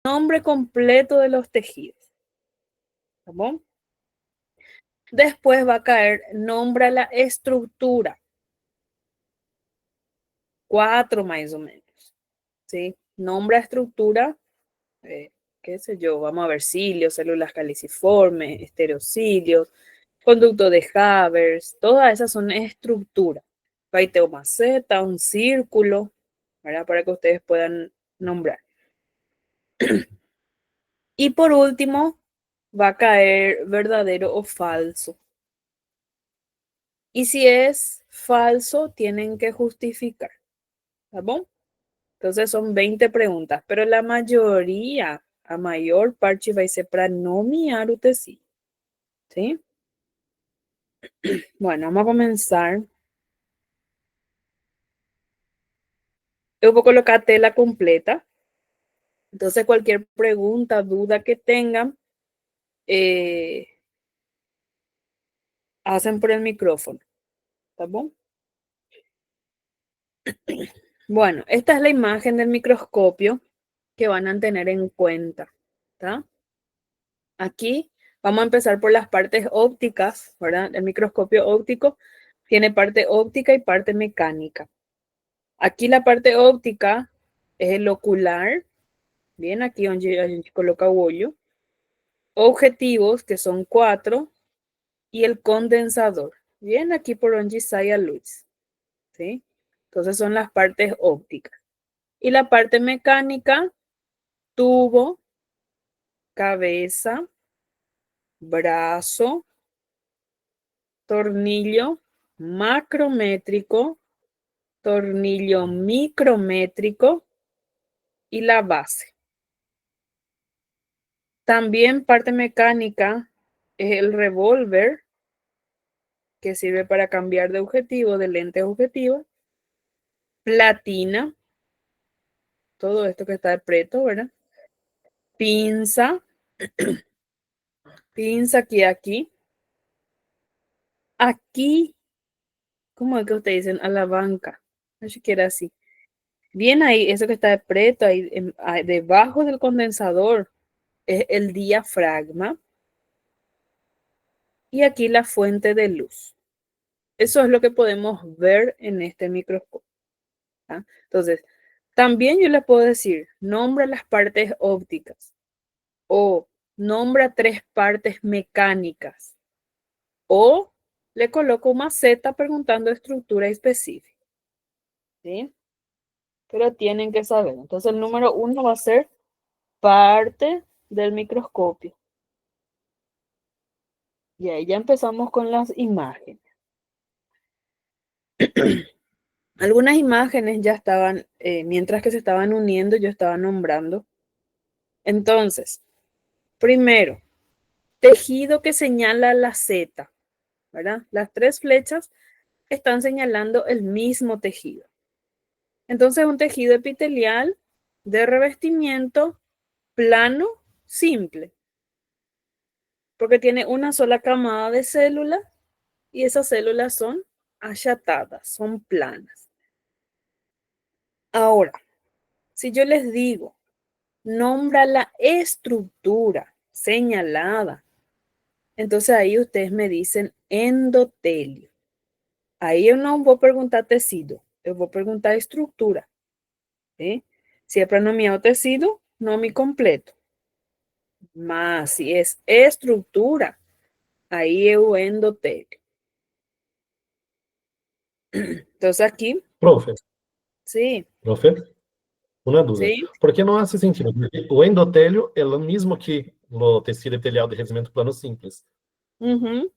nombre completo de los tejidos. ¿Tá bom? Después va a caer, nombra la estructura. 4 más o menos. ¿Sí? Nombra estructura, qué sé yo, vamos a ver, cilios, células caliciformes, estereocilios, conducto de Havers, todas esas son estructuras. Faiteomaceta, un círculo, ¿verdad? Para que ustedes puedan nombrar. Y por último, va a caer verdadero o falso. Y si es falso, tienen que justificar. ¿Tá bom? Entonces son 20 preguntas, pero la mayoría, a mayor parte, vai ser para nomear o tecido. ¿Sí? Bueno, vamos a comenzar. Yo voy a colocar tela completa. Entonces, cualquier pregunta, duda que tengan, hacen por el micrófono. ¿Está bom? Bueno, esta es la imagen del microscopio que van a tener en cuenta. ¿Está? Aquí vamos a empezar por las partes ópticas, ¿verdad? El microscopio óptico tiene parte óptica y parte mecánica. Aquí la parte óptica es el ocular, bien, aquí donde a gente coloca o olho. Objetivos, que son 4, y el condensador, bien, aquí por donde sale a luz, ¿sí? Entonces son las partes ópticas. Y la parte mecánica, tubo, cabeza, brazo, tornillo macrométrico, tornillo micrométrico y la base. También parte mecánica es el revólver, que sirve para cambiar de objetivo, de lente a objetivo. Platina, todo esto que está de preto, ¿verdad? Pinza, pinza aquí. Aquí, ¿cómo es que ustedes dicen? A la banca. No sé qué era así. Bien ahí, eso que está de preto, ahí debajo del condensador, es el diafragma. Y aquí la fuente de luz. Eso es lo que podemos ver en este microscopio. ¿Ah? Entonces, también yo les puedo decir, nombra las partes ópticas o nombra 3 partes mecánicas o le coloco una Z preguntando estructura específica. ¿Sí? Pero tienen que saber. Entonces, el número 1 va a ser parte del microscopio. Y ahí ya empezamos con las imágenes. Algunas imágenes ya estaban, mientras que se estaban uniendo, yo estaba nombrando. Entonces, primero, tejido que señala la Z, ¿verdad? Las 3 flechas están señalando el mismo tejido. Entonces, un tejido epitelial de revestimiento plano, simple, porque tiene una sola camada de células y esas células son achatadas, son planas. Ahora, si yo les digo, nombra la estructura señalada, entonces ahí ustedes me dicen endotelio. Ahí yo no voy a preguntar tecido, yo voy a preguntar estructura. ¿Sí? Si es pronomiado tecido, nomi completo. Mas si es estructura, ahí es endotelio. Entonces aquí, Profe, sí, profe, uma dúvida. sí. Por que não hace sentido? Porque o endotélio é o mesmo que o tecido epitelial de revestimento plano simples. Uhum.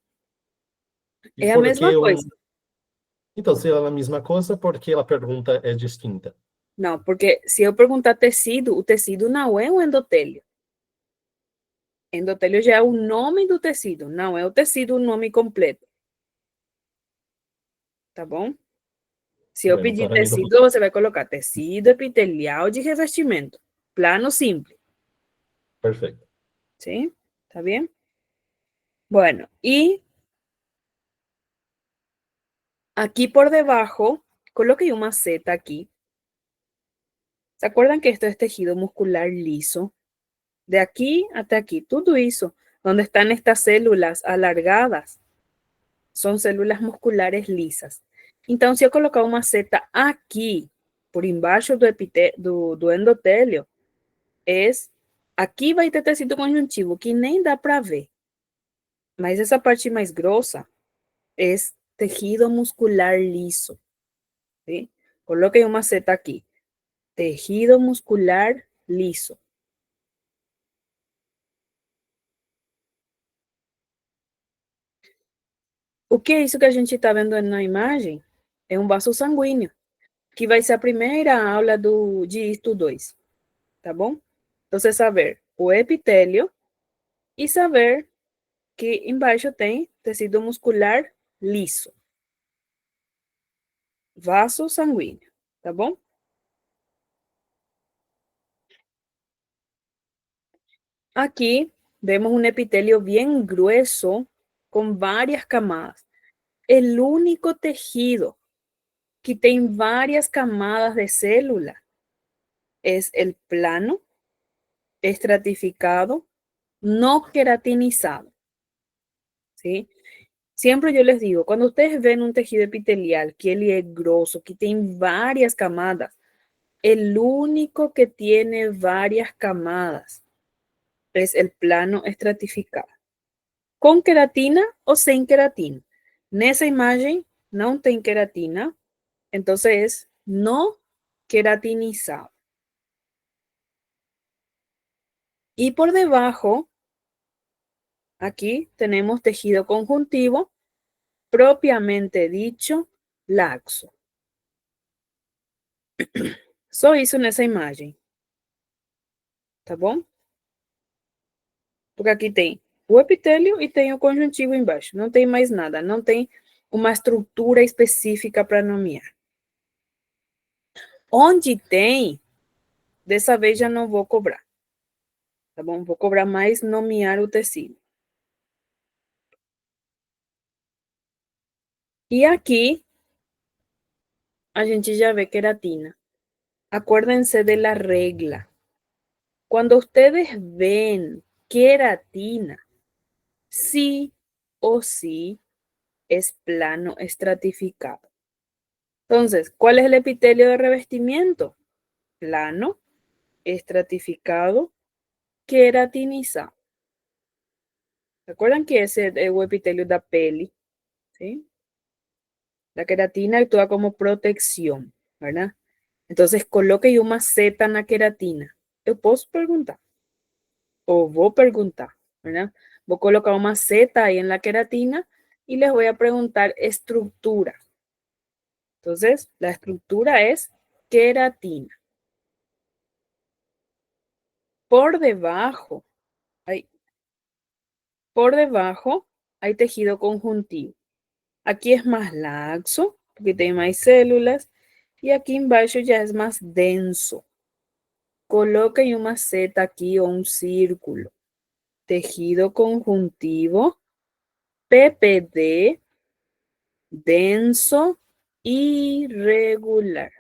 E É a por mesma que o... coisa. Então, se é a mesma coisa, por que a pergunta é distinta? Não, porque se eu perguntar tecido, o tecido não é um endotélio. Endotélio já é o nome do tecido, não é o tecido o nome completo. Tá bom? Se eu Bueno, pedir para mim, tecido, você vai colocar tecido epitelial de revestimento. Plano simple. perfeito. ¿Sí? ¿Está bien? Bueno, y aquí por debajo, coloqué una Z aquí. ¿Se acuerdan que esto es tejido muscular liso? De aqui até aqui, tudo isso, onde estão estas células alargadas, são células musculares lisas. Então, se eu colocar uma seta aqui, por embaixo do endotélio, aqui vai ter tecido conjuntivo, que nem dá para ver. Mas essa parte mais grossa é tejido muscular liso. ¿Sí? Coloquem uma seta aqui. Tejido muscular liso. O que é isso que a gente está vendo na imagem? É um vaso sanguíneo, que vai ser a primeira aula de ISTU 2, tá bom? Então, saber o epitélio e saber que embaixo tem tecido muscular liso. Vaso sanguíneo, tá bom? Aquí vemos un epitelio bien grueso con varias camadas. El único tejido que tiene varias camadas de célula es el plano, estratificado, no queratinizado. ¿Sí? Siempre yo les digo, cuando ustedes ven un tejido epitelial que él es grosso, que tiene varias camadas, el único que tiene varias camadas es el plano estratificado. Com queratina ou sem queratina. Nessa imagem não tem queratina, então é não queratinizado. Y por debajo, aquí tenemos tejido conjuntivo, propiamente dicho, laxo. Só isso nessa imagem. Tá bom? Porque aqui tem o epitélio e tem o conjuntivo embaixo. Não tem mais nada. Não tem uma estrutura específica para nomear. Onde tem, dessa vez já não vou cobrar. Tá bom? Vou cobrar mais nomear o tecido. E aqui, a gente já vê queratina. Acuérdense de la regla. Cuando ustedes ven queratina, sí o sí es plano estratificado. Entonces, ¿cuál es el epitelio de revestimiento? Plano, estratificado, queratinizado. ¿Recuerdan que ese es el epitelio da peli? ¿Sí? La queratina actúa como protección, ¿verdad? Entonces, coloque uma seta na queratina. Eu posso perguntar, o vou perguntar, ¿verdad? Voy a colocar una seta ahí en la queratina y les voy a preguntar estructura. Entonces, la estructura es queratina. Por debajo, hay tejido conjuntivo. Aquí es más laxo, porque tiene más células, y aquí embaixo ya es más denso. Coloquen una seta aquí o un círculo. Tejido conjuntivo, PPD, denso, irregular.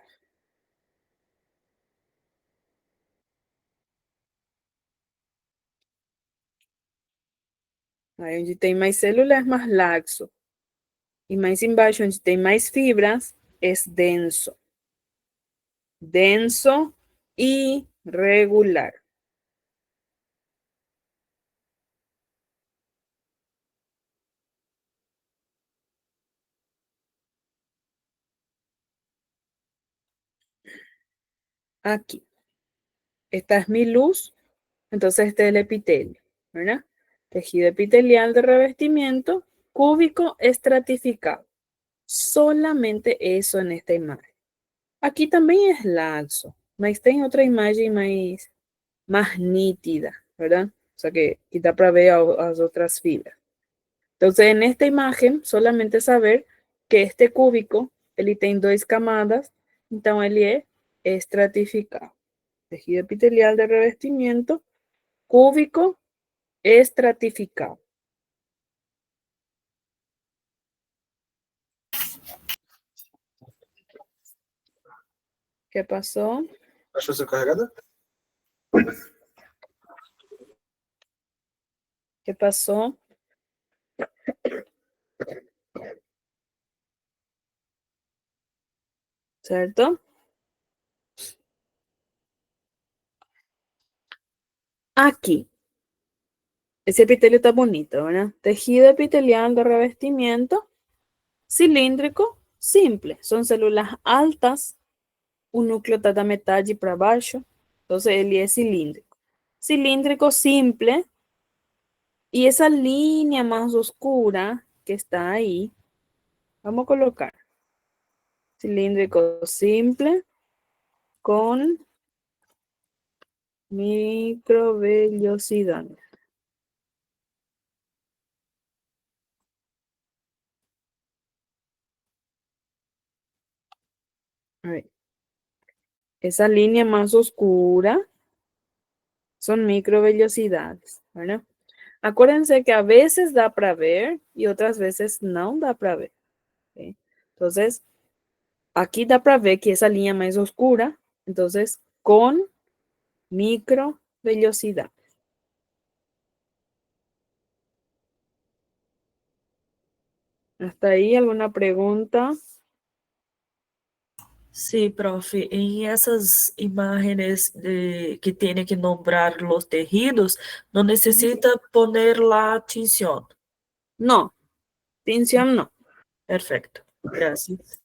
Aí onde tem mais células é mais laxo. E mais embaixo, onde tem mais fibras, é denso. Denso, irregular. Aquí. Esta es mi luz. Entonces este es el epitelio, ¿verdad? Tejido epitelial de revestimiento cúbico estratificado. Solamente eso en esta imagen. Aquí también es laxo, mas tem outra imagem mais nítida, ¿verdad? O sea que dá para ver las otras fibras. Entonces, en esta imagen, solamente saber que este cúbico, ele tem dos camadas, então ele é estratificado. Tejido epitelial de revestimiento cúbico estratificado. ¿Qué pasó? Achou seu carregador? ¿Qué pasó? ¿Cierto? Aquí. Ese epitelio está bonito, ¿verdad? Tejido epitelial de revestimiento cilíndrico simple. Son células altas, un núcleo está da metade para baixo. Entonces, ele es cilíndrico. Cilíndrico simple. Y esa línea más oscura que está ahí, vamos a colocar cilíndrico simple con microvellosidad. A ver. Esa línea más oscura son microvellosidades, ¿verdad? Acuérdense que a veces da para ver y otras veces no da para ver. ¿Sí? Entonces, aquí da para ver que esa línea más oscura, entonces con microvellosidad. ¿Hasta ahí alguna pregunta? Sí, profe, en esas imágenes que tiene que nombrar los tejidos, no necesita poner la tinción. No, tinción no. Perfecto, gracias.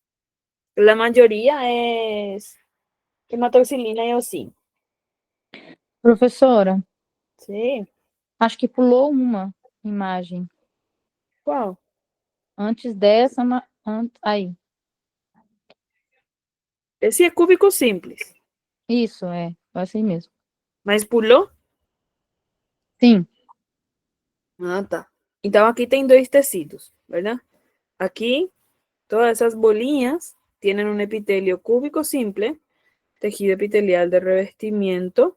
La mayoría es hematoxilina y eosina. Professora, Sí, acho que pulou uma imagem. wow. Antes dessa, aí. Esse é cúbico simples, Isso, é assim mesmo. mas pulou? Sim, Ah, tá. Então aqui tem dois tecidos, ¿verdad? Aquí todas esas bolinhas tienen un epitelio cúbico simple, tejido epitelial de revestimiento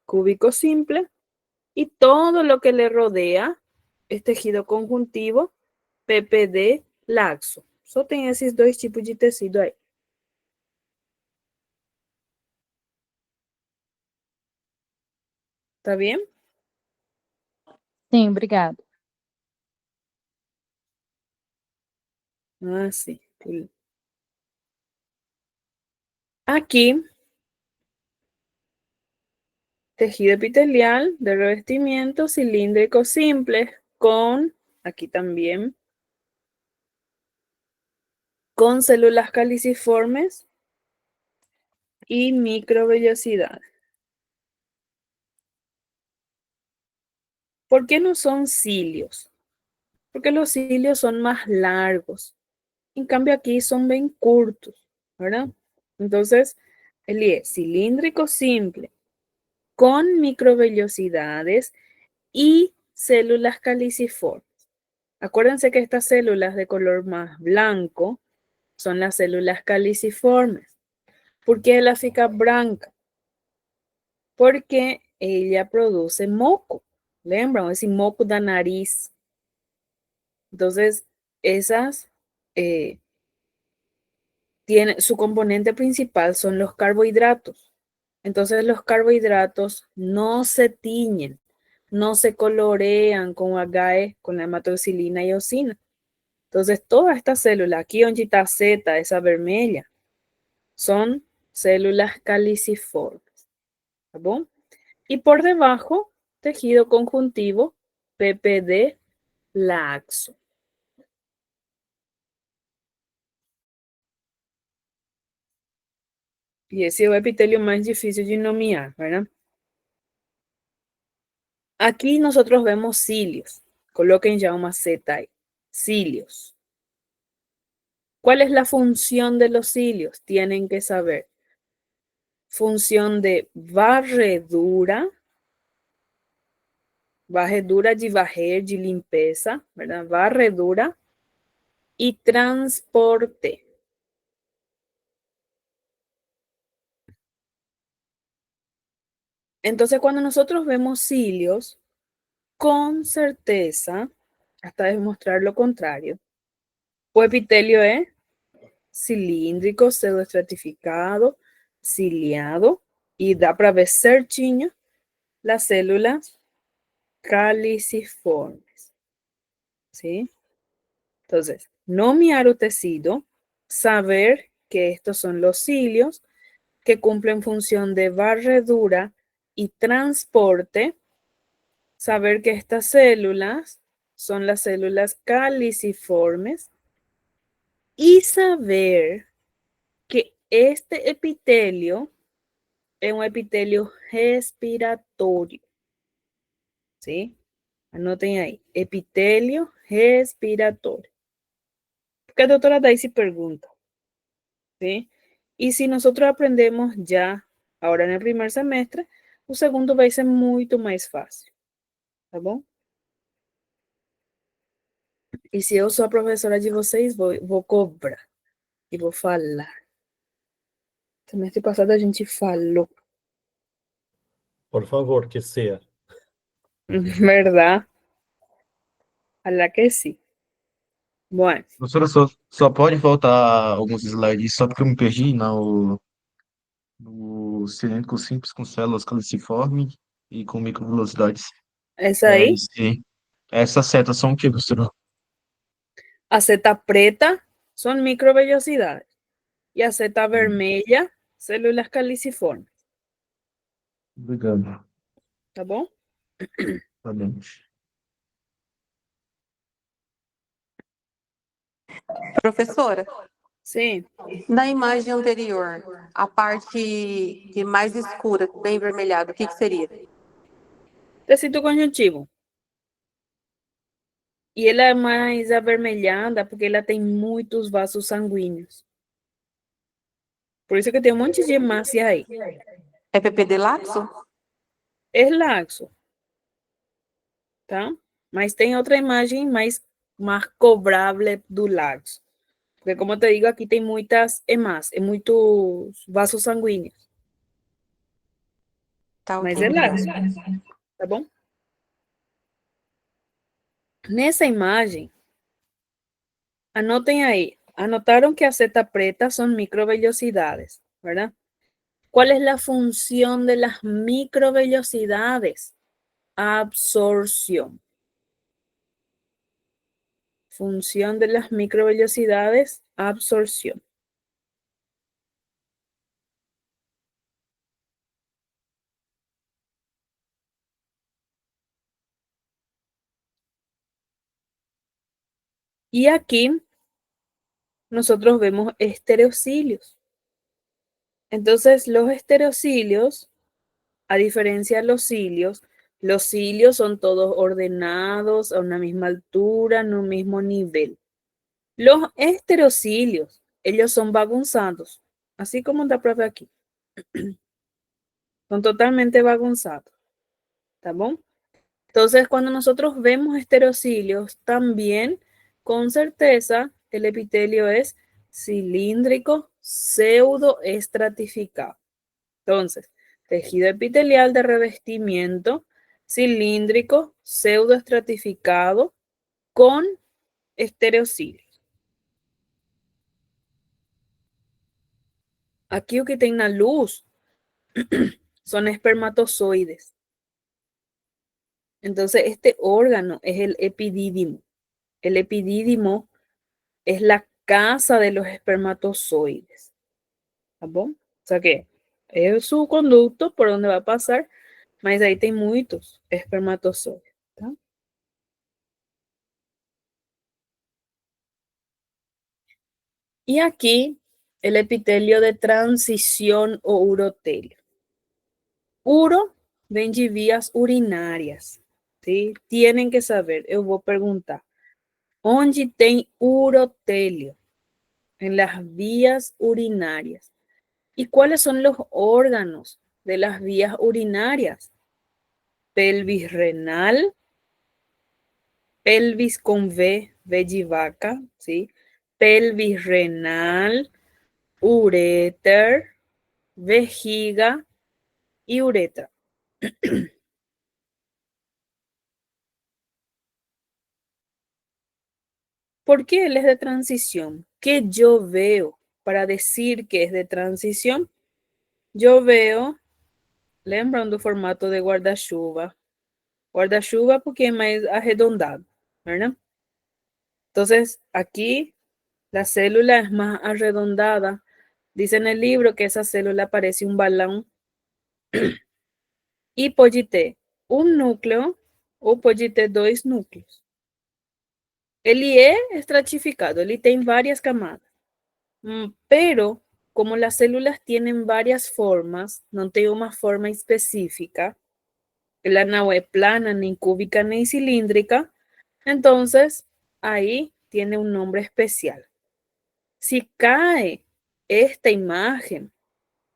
cúbico simple, y todo lo que le rodea es tejido conjuntivo PPD laxo. Só tem esses dois tipos de tecido aí. Tá bien? sim, obrigado. Ah, sí. Aquí, tejido epitelial de revestimiento cilíndrico simple con, aquí también, con células caliciformes y microvellosidad. ¿Por qué no son cilios? Porque los cilios son más largos. En cambio aquí son bien cortos, ¿verdad? Entonces, el es cilíndrico simple con microvellosidades y células caliciformes. Acuérdense que estas células de color más blanco son las células caliciformes. ¿Por qué ela fica branca? Porque ella produce moco. Lembram? Ese moco da nariz. Entonces, esas su componente principal son los carbohidratos. Entonces, los carbohidratos no se tiñen, no se colorean con agae, con la hematoxilina y eosina. Entonces, todas estas células, aquí onde está Z, esa vermelha, son células caliciformes. ¿Tá bom? Y por debajo, tejido conjuntivo PPD laxo. Y ese es el epitelio más difícil de nomear, ¿verdad? Aquí nosotros vemos cilios. Coloquen ya una Z ahí. Cilios. ¿Cuál es la función de los cilios? Tienen que saber. Función de varredura. Varredura de varrer, de limpeza, ¿verdad? Varredura y transporte. Entonces, cuando nosotros vemos cilios, con certeza, hasta demostrar lo contrario, o epitelio es cilíndrico, pseudoestratificado, ciliado, y da para ver certinho las células caliciformes. ¿Sí? Entonces, nomear o tecido, saber que estos son los cilios que cumplen función de barredura y transporte, saber que estas células son las células caliciformes y saber que este epitelio es un epitelio respiratorio. ¿Sí? Anoten ahí, epitelio respiratorio. Porque a doutora Daisy pergunta, ¿sí? Y si nosotros aprendemos já agora no primeiro semestre, o segundo vai ser muito mais fácil, tá bom? E se eu sou a professora de vocês, vou cobrar e vou falar. Semestre passado a gente falou, Por favor, que sea. ¿verdad? Ojalá que sí. Bueno, Professora, só pode voltar alguns slides só porque eu me perdi no cilíndrico simples com células caliciforme e com microvelocidades. essa aí, Sim. Essas setas são o que, professora? a seta preta son microvellosidades y a seta vermelha, células caliciformes, Obrigado. tá bom? Tá bem. Professora, Sim, na imagem anterior, a parte que mais escura, bem vermelhada, o que seria? tecido conjuntivo. E ela é mais avermelhada porque ela tem muitos vasos sanguíneos. Por isso que tem um monte de hemácia aí. É PPD laxo? É laxo, tá? Mas tem outra imagem mais cobrável do laxo. Porque, como te digo, aqui tem muitas hemácias, muitos vasos sanguíneos. Tá, Mas ok. é laxo, tá bom? Nessa imagem, anotem aí. Anotaron que a seta preta son microvellosidades, ¿verdad? ¿Cuál es la función de las microvellosidades? Absorción. Función de las microvellosidades, absorción. Y aquí nosotros vemos estereocilios. Entonces, los estereocilios, a diferencia de los cilios son todos ordenados a una misma altura, en un mismo nivel. Los estereocilios, ellos son bagunzados, así como está profe aquí. Son totalmente bagunzados. ¿Está bien? Entonces, cuando nosotros vemos estereocilios, también con certeza el epitelio es cilíndrico pseudoestratificado. Entonces, tejido epitelial de revestimiento cilíndrico pseudoestratificado con estereocilios. Aquí o que tem na luz son espermatozoides. Entonces, este órgano es el epidídimo. El epidídimo es la casa de los espermatozoides. ¿Tá bom? O sea que es su conducto por donde va a pasar, mas ahí tem muitos espermatozoides. Tá? Y aquí el epitelio de transición o urotelio. Uro vem de vías urinárias. ¿Sí? Tienen que saber, eu vou perguntar. Onde tem urotélio? En las vías urinarias. ¿Y cuáles son los órganos de las vías urinarias? Pelvis renal, pelvis con V de vaca, ¿sí? Pelvis renal, uréter, vejiga y uretra. ¿Por qué él es de transición? ¿Qué yo veo para decir que es de transición? Yo veo, lembram do formato de guarda-chuva, Guarda-chuva porque é mais arredondado, ¿verdad? Entonces, aquí la célula es más arredondada. Dice en el libro que esa célula parece un balón. E pode ter um núcleo ou pode ter dois núcleos. Ele é estratificado, ele tem várias camadas. Pero, como las células tienen varias formas, no tem uma forma específica, ela não é plana, nem cúbica, nem cilíndrica, entonces ahí tiene un nombre especial. Si cae esta imagen,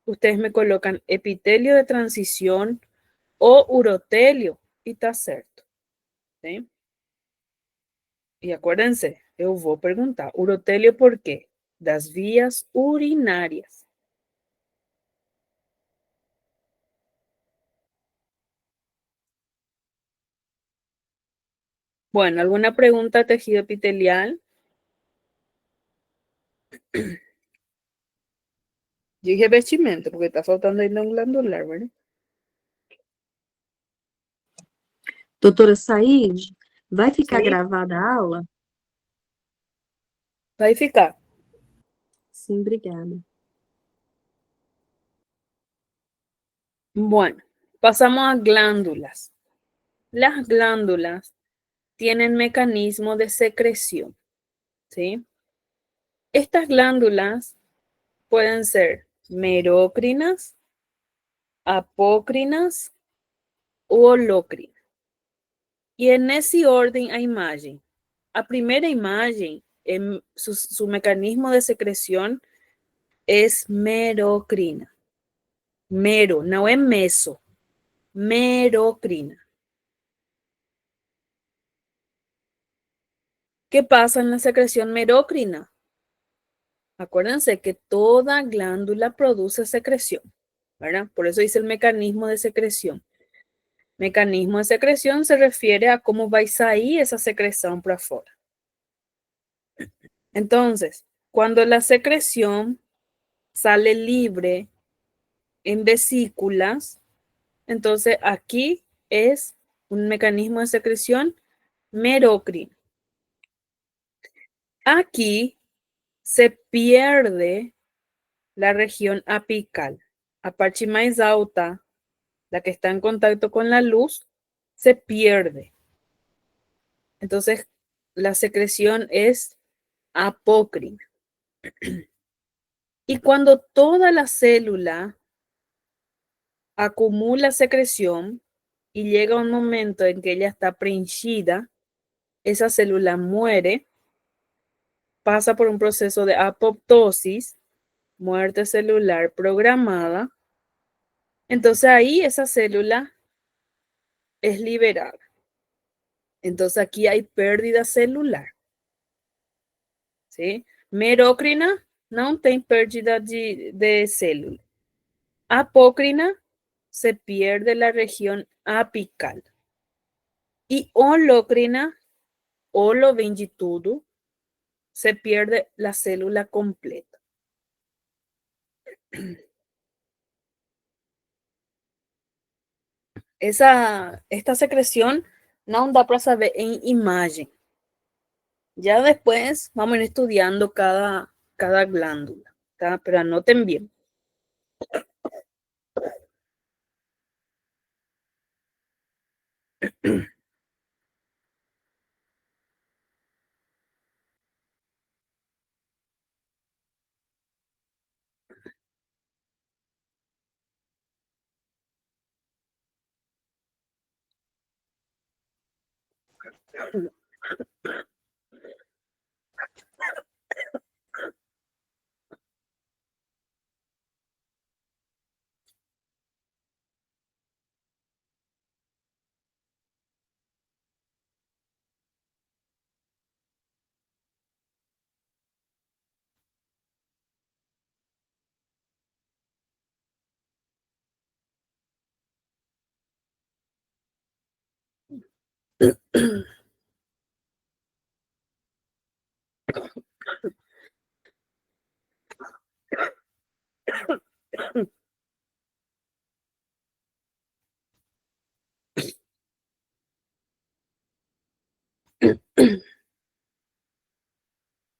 ustedes me colocan epitelio de transición o urotelio e tá certo. ¿Sí? E acuérdense, eu vou perguntar, urotelio por quê? Das vías urinárias. Bueno, ¿alguna pregunta tejido epitelial? Yo dije vestimenta, porque está faltando ainda um glandular, ¿verdad? Doutora Said, vai ficar Sim. gravada a aula? Vai ficar. Sim, obrigada. Bueno, pasamos a glándulas. Las glándulas tienen mecanismo de secreción, ¿sí? Estas glándulas pueden ser merócrinas, apócrinas ou holócrinas. E é nesse ordem a imagem. A primeira imagem, su mecanismo de secreción es merocrina. Mero, não é meso. Merocrina. ¿Qué pasa en la secreción merocrina? Acuérdense que toda glándula produce secreción, ¿verdad? Por eso dice el mecanismo de secreción. Mecanismo de secreción se refiere a cómo va a salir esa secreción para afuera. Entonces, cuando la secreción sale libre en vesículas, entonces aquí es un mecanismo de secreción merocrino. Aquí se pierde la región apical. A parte más alta, la que está en contacto con la luz, se pierde. Entonces, la secreción es apócrina. Y cuando toda la célula acumula secreción y llega un momento en que ella está preenchida, esa célula muere, pasa por un proceso de apoptosis, muerte celular programada. Entonces ahí esa célula es liberada. Entonces aquí hay pérdida celular. ¿Sí? Merócrina não tem pérdida de célula. Apócrina se pierde la región apical. Y holócrina, holo vem de tudo, se pierde la célula completa. Esta secreción não dá para saber en imagen. Ya después vamos a ir estudiando cada glándula, ¿tá? Pero anoten bien.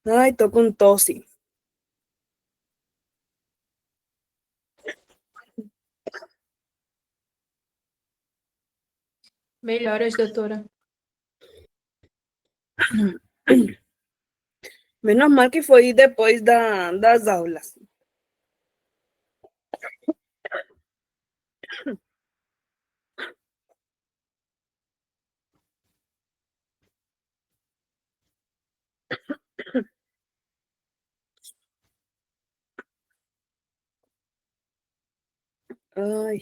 Ai, tô com tosse. Melhoras, doutora. Menos mal que foi depois das aulas. Ai.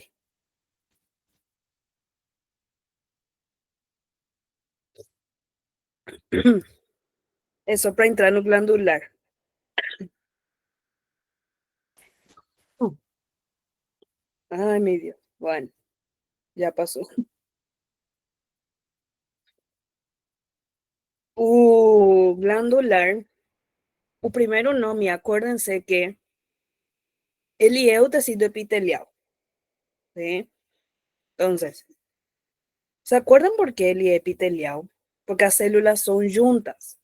É só para entrar no glandular. Ai, meu Deus. Bueno, já passou. O glandular, o primeiro nome, acuérdense que ele é o tecido epitelial. ¿Sí? Entonces, ¿se acuerdan por qué ele é epitelial? Porque as células son juntas.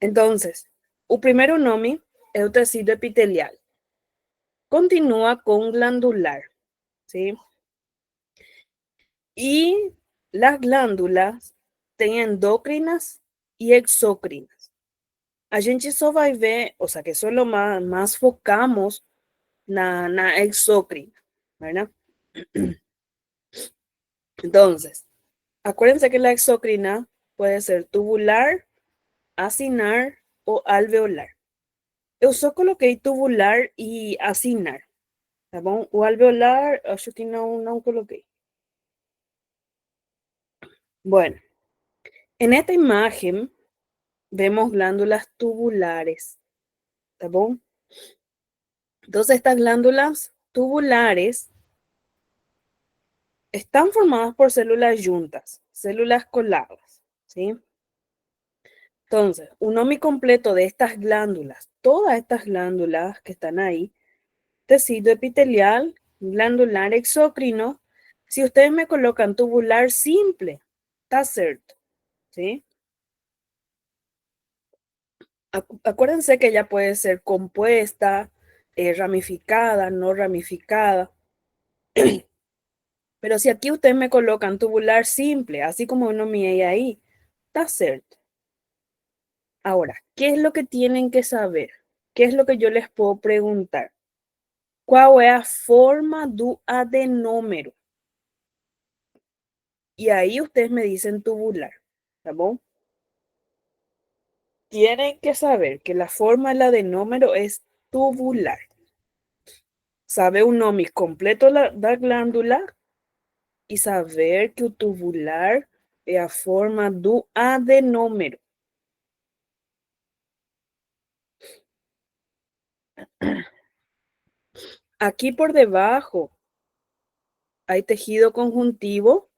Entonces, o primeiro nome é o tecido epitelial. Continúa con glandular, ¿sí? Y las glândulas têm endócrinas e exócrinas. A gente só vai ver, o sea, que solo más focamos na exócrina, ¿verdad? Entonces, acuérdense que la exócrina puede ser tubular, acinar ou alveolar. Eu só coloquei tubular e acinar, tá bom? O alveolar, acho que não coloquei. Bueno, en esta imagen vemos glándulas tubulares, ¿tá bom? Entonces, estas glándulas tubulares están formadas por células juntas, células coladas, ¿sí? Entonces, un nombre completo de estas glándulas, todas estas glándulas que están ahí, tecido epitelial, glandular exócrino. Si ustedes me colocan tubular simple, está certo, ¿sí? Acuérdense que ella puede ser compuesta, ramificada, no ramificada. Pero si aquí ustedes me colocan tubular simple, así como uno mide ahí, está certo. Ahora, ¿qué es lo que tienen que saber? ¿Qué es lo que yo les puedo preguntar? ¿Cuál es la forma do adenómero? Y ahí ustedes me dicen tubular, ¿está bom? Tienen que saber que la forma del adenómero es tubular. Saber o nome completo da glândula e saber que o tubular é a forma do adenômero. Aquí por debajo hay tejido conjuntivo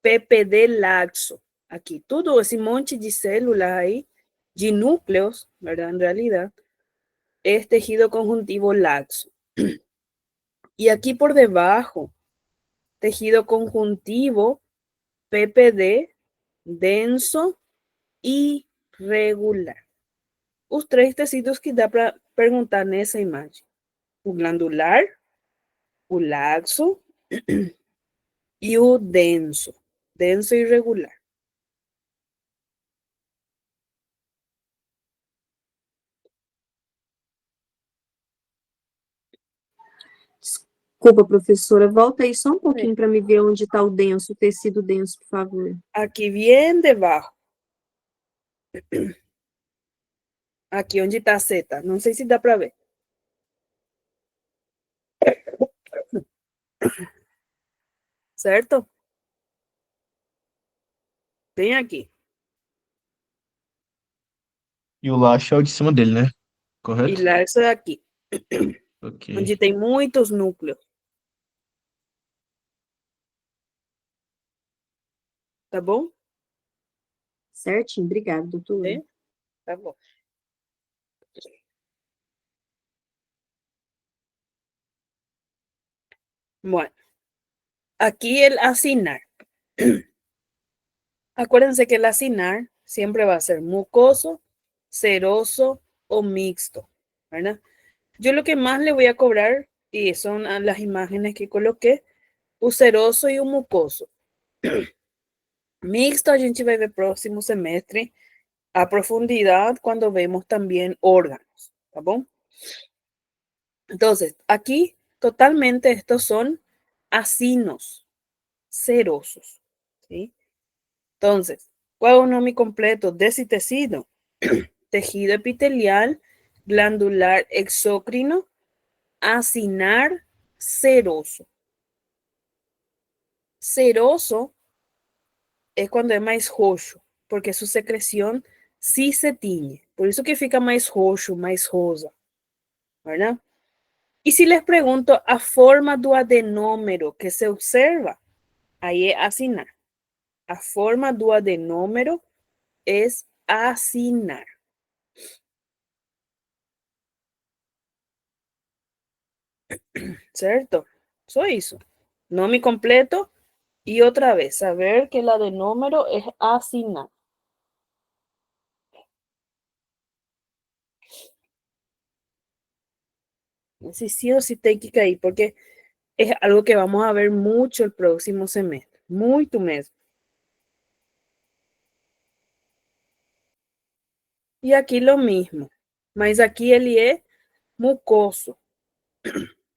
PPD laxo. Aqui, tudo esse monte de células aí, de núcleos, ¿verdad? En realidad, es tejido conjuntivo laxo. Y aquí por debajo, tejido conjuntivo PPD denso e regular. Os três tecidos que dá para perguntar nessa imagem: o glandular, o laxo e o denso, denso e regular. Desculpa, professora, volta aí só um pouquinho para me ver onde está o denso, o tecido denso, por favor. Aqui bien debaixo. Aqui onde está a seta. Não sei se dá para ver. Certo? Bem aqui. E o laço é o de cima dele, né? E Correto? laxo é aqui, Ok. onde tem muitos núcleos. Tá bom? Certinho, obrigada, doutora. É? Tá bom. Bueno, aquí el acinar. Acuérdense que el acinar siempre va a ser mucoso, seroso o mixto, ¿verdad? Yo lo que más le voy a cobrar, y son las imágenes que coloqué, o seroso e o mucoso. Mixto a gente vai ver próximo semestre a profundidad cuando vemos también órganos, ¿tá bom? Entonces, aquí totalmente estos son acinos, serosos, ¿sí? Entonces, ¿cuál es el nombre completo de ese tejido? Tejido epitelial, glandular exócrino, acinar, seroso. Seroso es cuando es más rojo, porque su secreción sí se tiñe. Por eso que fica más rojo, más rosa, ¿verdad? Y si les pregunto a forma do adenómero que se observa, ahí es acinar. A forma do adenómero es acinar. ¿Cierto? Só isso. Nome completo y otra vez, saber que el adenómero es acinar. Esse sí o sí tem que cair, porque es algo que vamos a ver mucho el próximo semestre. Muito mesmo. Y aquí lo mismo. Mas aquí ele é mucoso.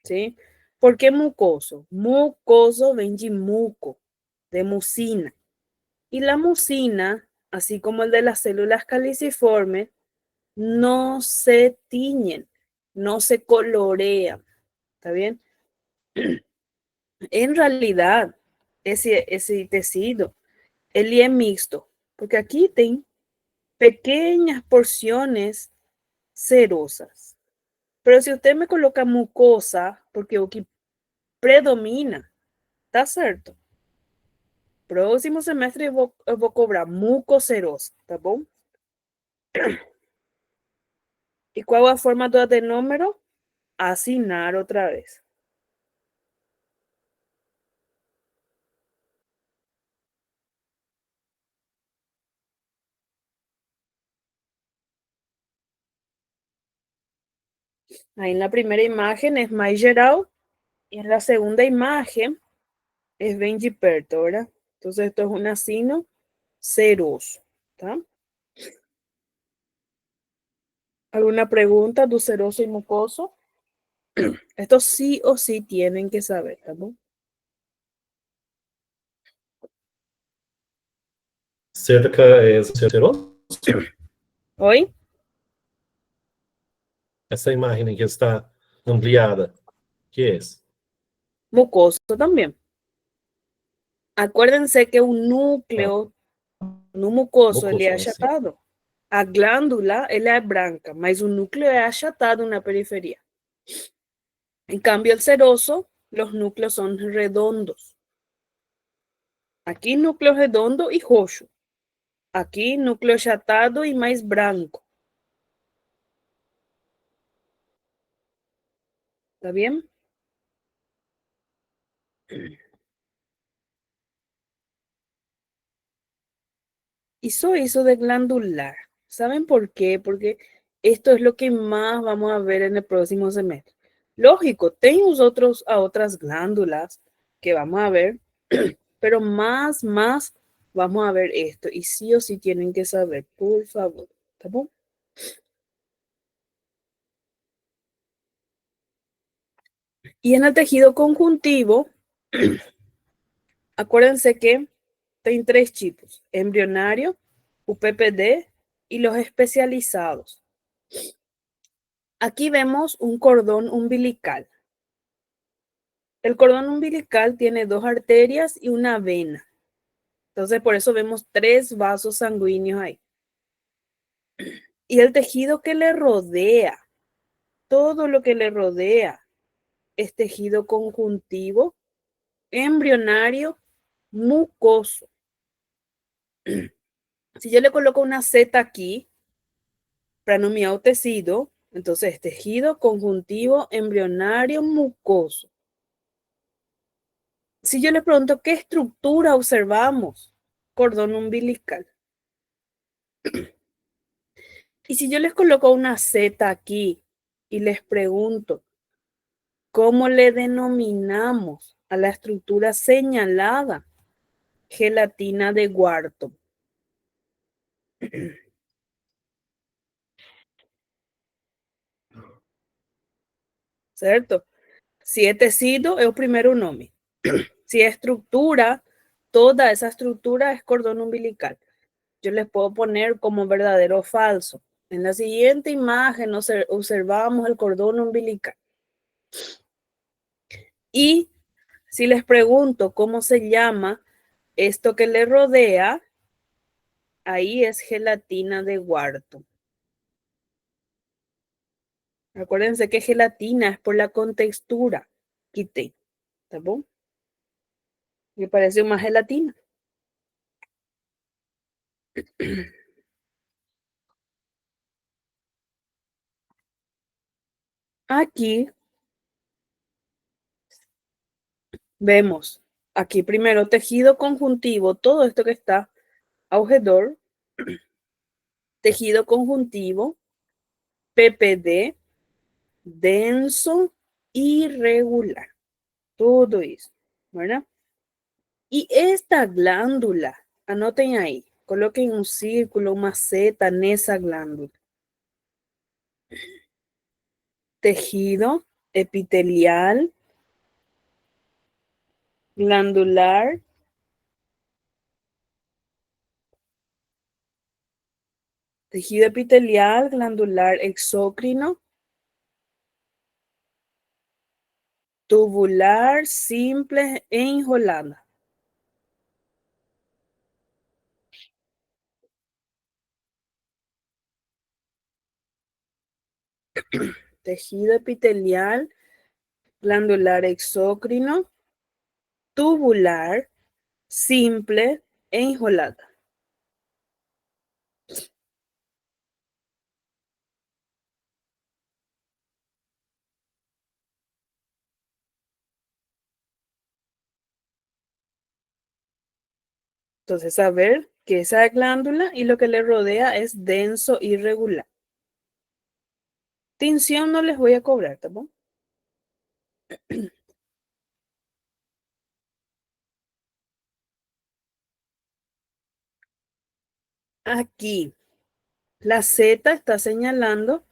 ¿Sí? ¿Por qué mucoso? Mucoso vem de muco, de mucina. Y la mucina, así como el de las células caliciformes, no se tiñen, no se colorean. ¿Está bien? En realidad, ese tecido, ele é mixto, porque aquí tem pequeñas porciones cerosas. Pero si usted me coloca mucosa, porque o que predomina, tá certo? Próximo semestre eu vou cobrar mucocerosa, tá bom? ¿Y cuál es la forma do adenómero? Acinar otra vez. Ahí en la primera imagen es mais geral y en la segunda imagen es bem de perto, ¿verdad? Entonces esto es un acino seroso, ¿tá? ¿Alguna pregunta do seroso y mucoso? Esto sí o sí tienen que saber, ¿tá bom? Cerca é seroso? ¿Oi? Essa imagem que está ampliada, que é? Mucoso también. Acuérdense que un núcleo, no mucoso, ele é Mucoso, sim. achatado. A glândula, ela é branca, mas o núcleo é achatado na periferia. En cambio, el seroso, los núcleos son redondos. Aquí núcleo redondo y rojo. Aquí núcleo achatado y más branco. ¿Está bien? Hizo de glandular. ¿Saben por qué? Porque esto es lo que más vamos a ver en el próximo semestre. Lógico, tengo a otras glándulas que vamos a ver, pero más vamos a ver esto. Y sí o sí tienen que saber, por favor. ¿Está bien? Y en el tejido conjuntivo, acuérdense que hay tres tipos: embrionario, UPPD y los especializados. Aquí vemos un cordón umbilical. El cordón umbilical tiene dos arterias y una vena. Entonces, por eso vemos tres vasos sanguíneos ahí. Y el tejido que le rodea, todo lo que le rodea, es tejido conjuntivo, embrionario, mucoso. Si yo le coloco una Z aquí, para nomear el tejido, entonces tejido conjuntivo, embrionario, mucoso. Si yo le pregunto qué estructura observamos, cordón umbilical. Y si yo les coloco una Z aquí y les pregunto, ¿cómo le denominamos a la estructura señalada? Gelatina de Wharton. Certo? Se é tecido, é o primeiro nome. Si es estructura, toda esa estructura es cordón umbilical. Yo les puedo poner como verdadero o falso. En la siguiente imagen observamos el cordón umbilical. Y si les pregunto cómo se llama esto que le rodea, ahí es gelatina de Wharton. Acuérdense que gelatina es por la contextura que tem, tá bom? Me parece uma gelatina. Aquí vemos, aquí primero tejido conjuntivo, todo esto que está ao redor, tejido conjuntivo, PPD, denso, irregular, todo eso, ¿verdad? Y esta glándula, anoten ahí, coloquen un círculo, una Z en esa glándula. Tejido epitelial, glandular, tejido epitelial, glandular exócrino, tubular, simple e enrolada. Tejido epitelial, glandular exócrino, tubular, simple e enrolada. Entonces, saber que esa glándula y lo que le rodea es denso y irregular. Tinción no les voy a cobrar, ¿tá bom? Aquí, la Z está señalando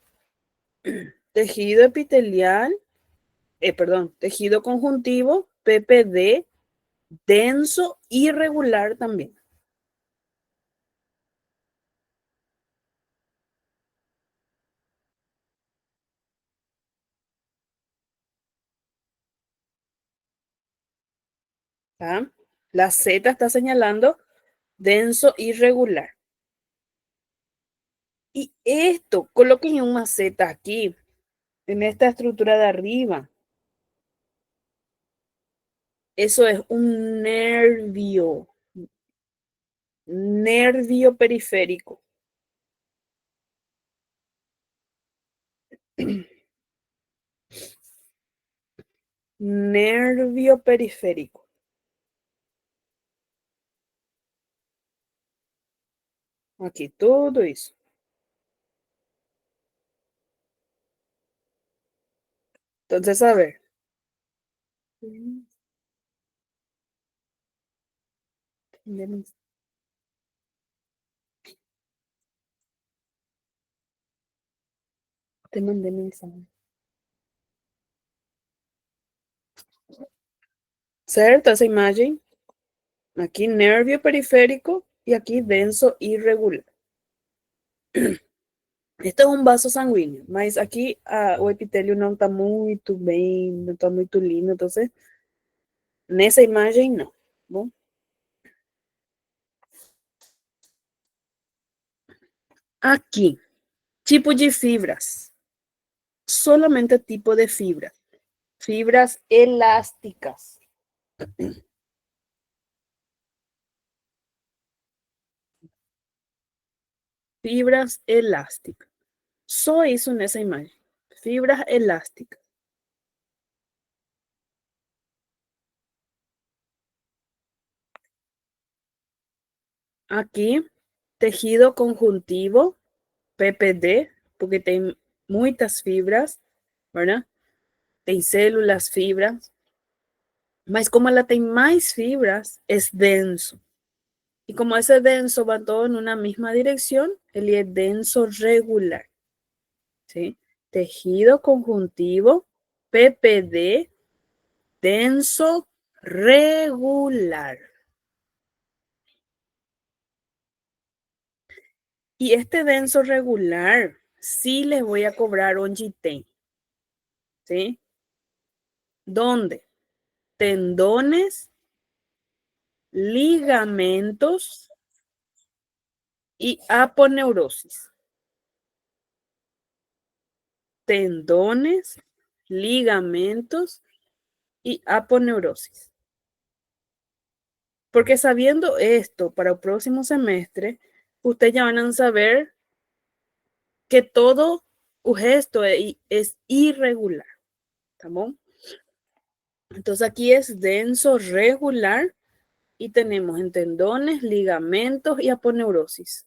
tejido epitelial, tejido conjuntivo, PPD, denso, irregular también. ¿Tá? La Z está señalando denso, irregular. Y esto, coloquen una Z aquí, en esta estructura de arriba. Eso es un nervio. Nervio periférico. Nervio periférico. Aquí todo eso. Entonces, a ver. Te mandé mensaje. ¿Certo? Esa imagen. Aquí nervio periférico y aquí denso irregular. Este é um vaso sanguíneo, mas aqui o epitélio não está muito bem, não está muito lindo, então nessa imagem não. Bom? Aqui, tipo de fibras. Solamente tipo de fibras. Fibras elásticas. Fibras elásticas. Só isso nessa imagem. Fibras elásticas. Aqui, tejido conjuntivo, PPD, porque tem muitas fibras, ¿verdad? Tem células, fibras. Mas como ela tem mais fibras, es denso. Y como ese denso va todo en una misma dirección, ele es denso regular. ¿Sí? Tejido conjuntivo, PPD, denso regular. Y este denso regular, sí les voy a cobrar onde tem. ¿Sí? ¿Dónde? Tendones, ligamentos y aponeurosis. Tendones, ligamentos y aponeurosis. Porque sabiendo esto para el próximo semestre, ustedes ya van a saber que todo o gesto es irregular. ¿Tá bom? Entonces aquí es denso regular y tenemos en tendones, ligamentos y aponeurosis.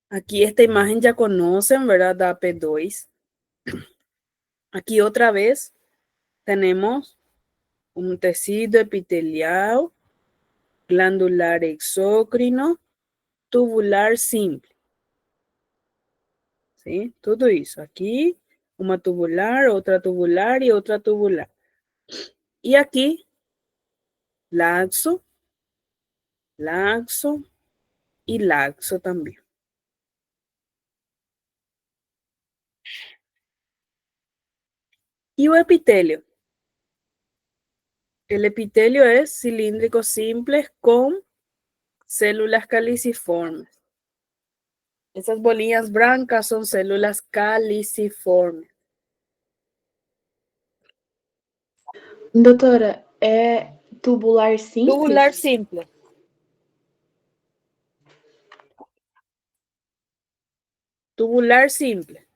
Aquí esta imagen ya conocen, ¿verdad? Da P2. Aquí otra vez tenemos un tejido epitelial, glandular exócrino, tubular simple. ¿Sí? Todo eso. Aquí una tubular, otra tubular y otra tubular. Y aquí laxo, laxo y laxo también. Y el epitelio. El epitelio es cilíndrico simple con células caliciformes. Esas bolillas blancas son células caliciformes. Doutora, é tubular simples? Tubular simple. Tubular simple.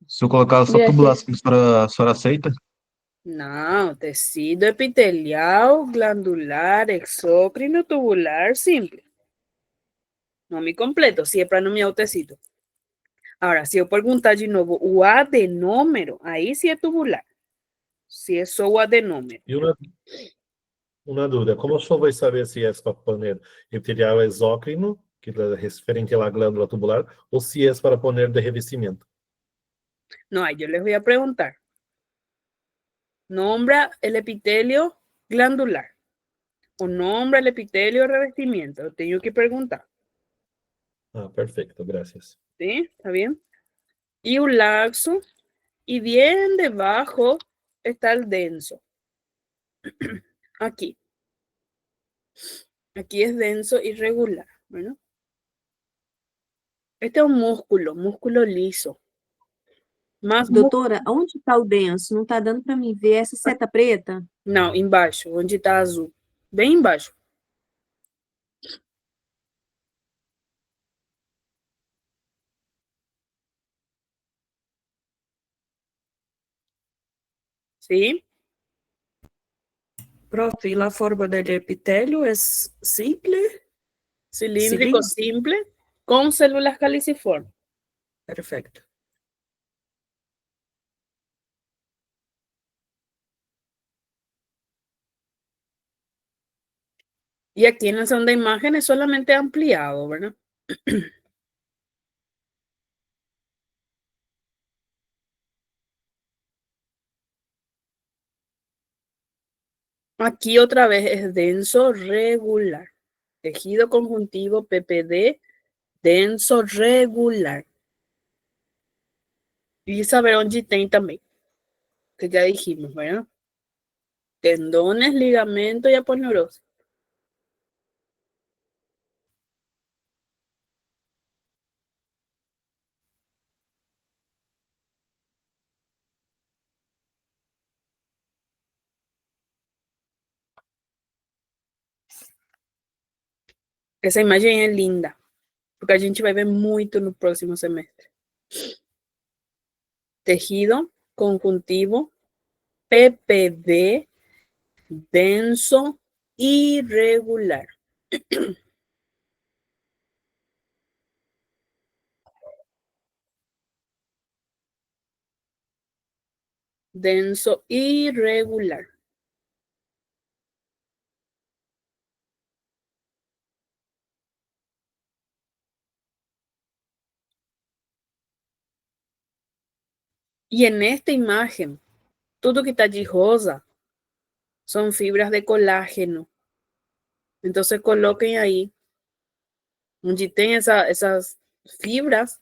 Se eu colocar só tubular simples, a senhora aceita? Não, tecido epitelial, glandular, exócrino, tubular simple. Nome completo, se é para nomear o tecido. Agora, se eu perguntar de novo o adenômero, aí sim é tubular. Se é só o adenômero. E uma dúvida, como o senhor vai saber se é para poner epitelial exócrino, que é referente à glândula tubular, ou se é para poner de revestimento? No, yo les voy a preguntar. Nombra el epitelio glandular o nombra el epitelio revestimiento. Tengo que preguntar. Ah, perfecto, gracias. ¿Sí? ¿Está bien? Y un laxo. Y bien debajo está el denso. Aquí. Aquí es denso irregular. Bueno. Este es un músculo liso. Más Doutora, onde está o denso? Não está dando para mim ver essa seta preta? Não, embaixo, onde está azul. Bem embaixo. ¿Sí? Prof, y la forma del epitelio es simple. Cilíndrico simple con células caliciformes. Perfecto. Y aquí en la segunda imagen es solamente ampliado, ¿verdad? Aquí otra vez es denso regular. Tejido conjuntivo PPD, denso regular. Y saber onde tem también, que ya dijimos, ¿verdad? Tendones, ligamento y aponeurosis. Essa imagem é linda, porque a gente vai ver muito no próximo semestre. Tejido conjuntivo PPD denso irregular. Denso irregular. Y en esta imagen, todo que está allí rosa son fibras de colágeno. Entonces coloquen ahí, donde tienen esas fibras,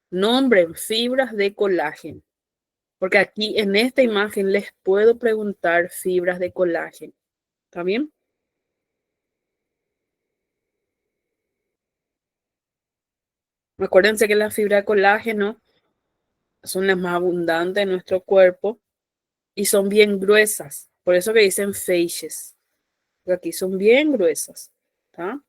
nombren fibras de colágeno. Porque aquí en esta imagen les puedo preguntar fibras de colágeno. ¿Está bien? Acuérdense que las fibras de colágeno son las más abundantes en nuestro cuerpo y son bien gruesas. Por eso que dicen feixes. Porque aquí son bien gruesas. ¿Está?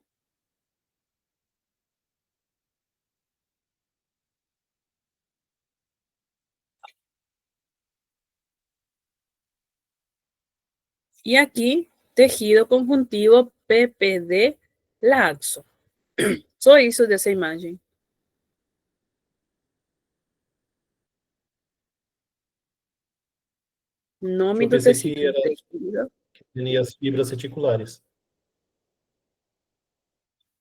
Y aquí, tejido conjuntivo PPD laxo. Só isso dessa imagem. Nome Eu do pensei que tecido. era Tejido. que tinha as fibras reticulares.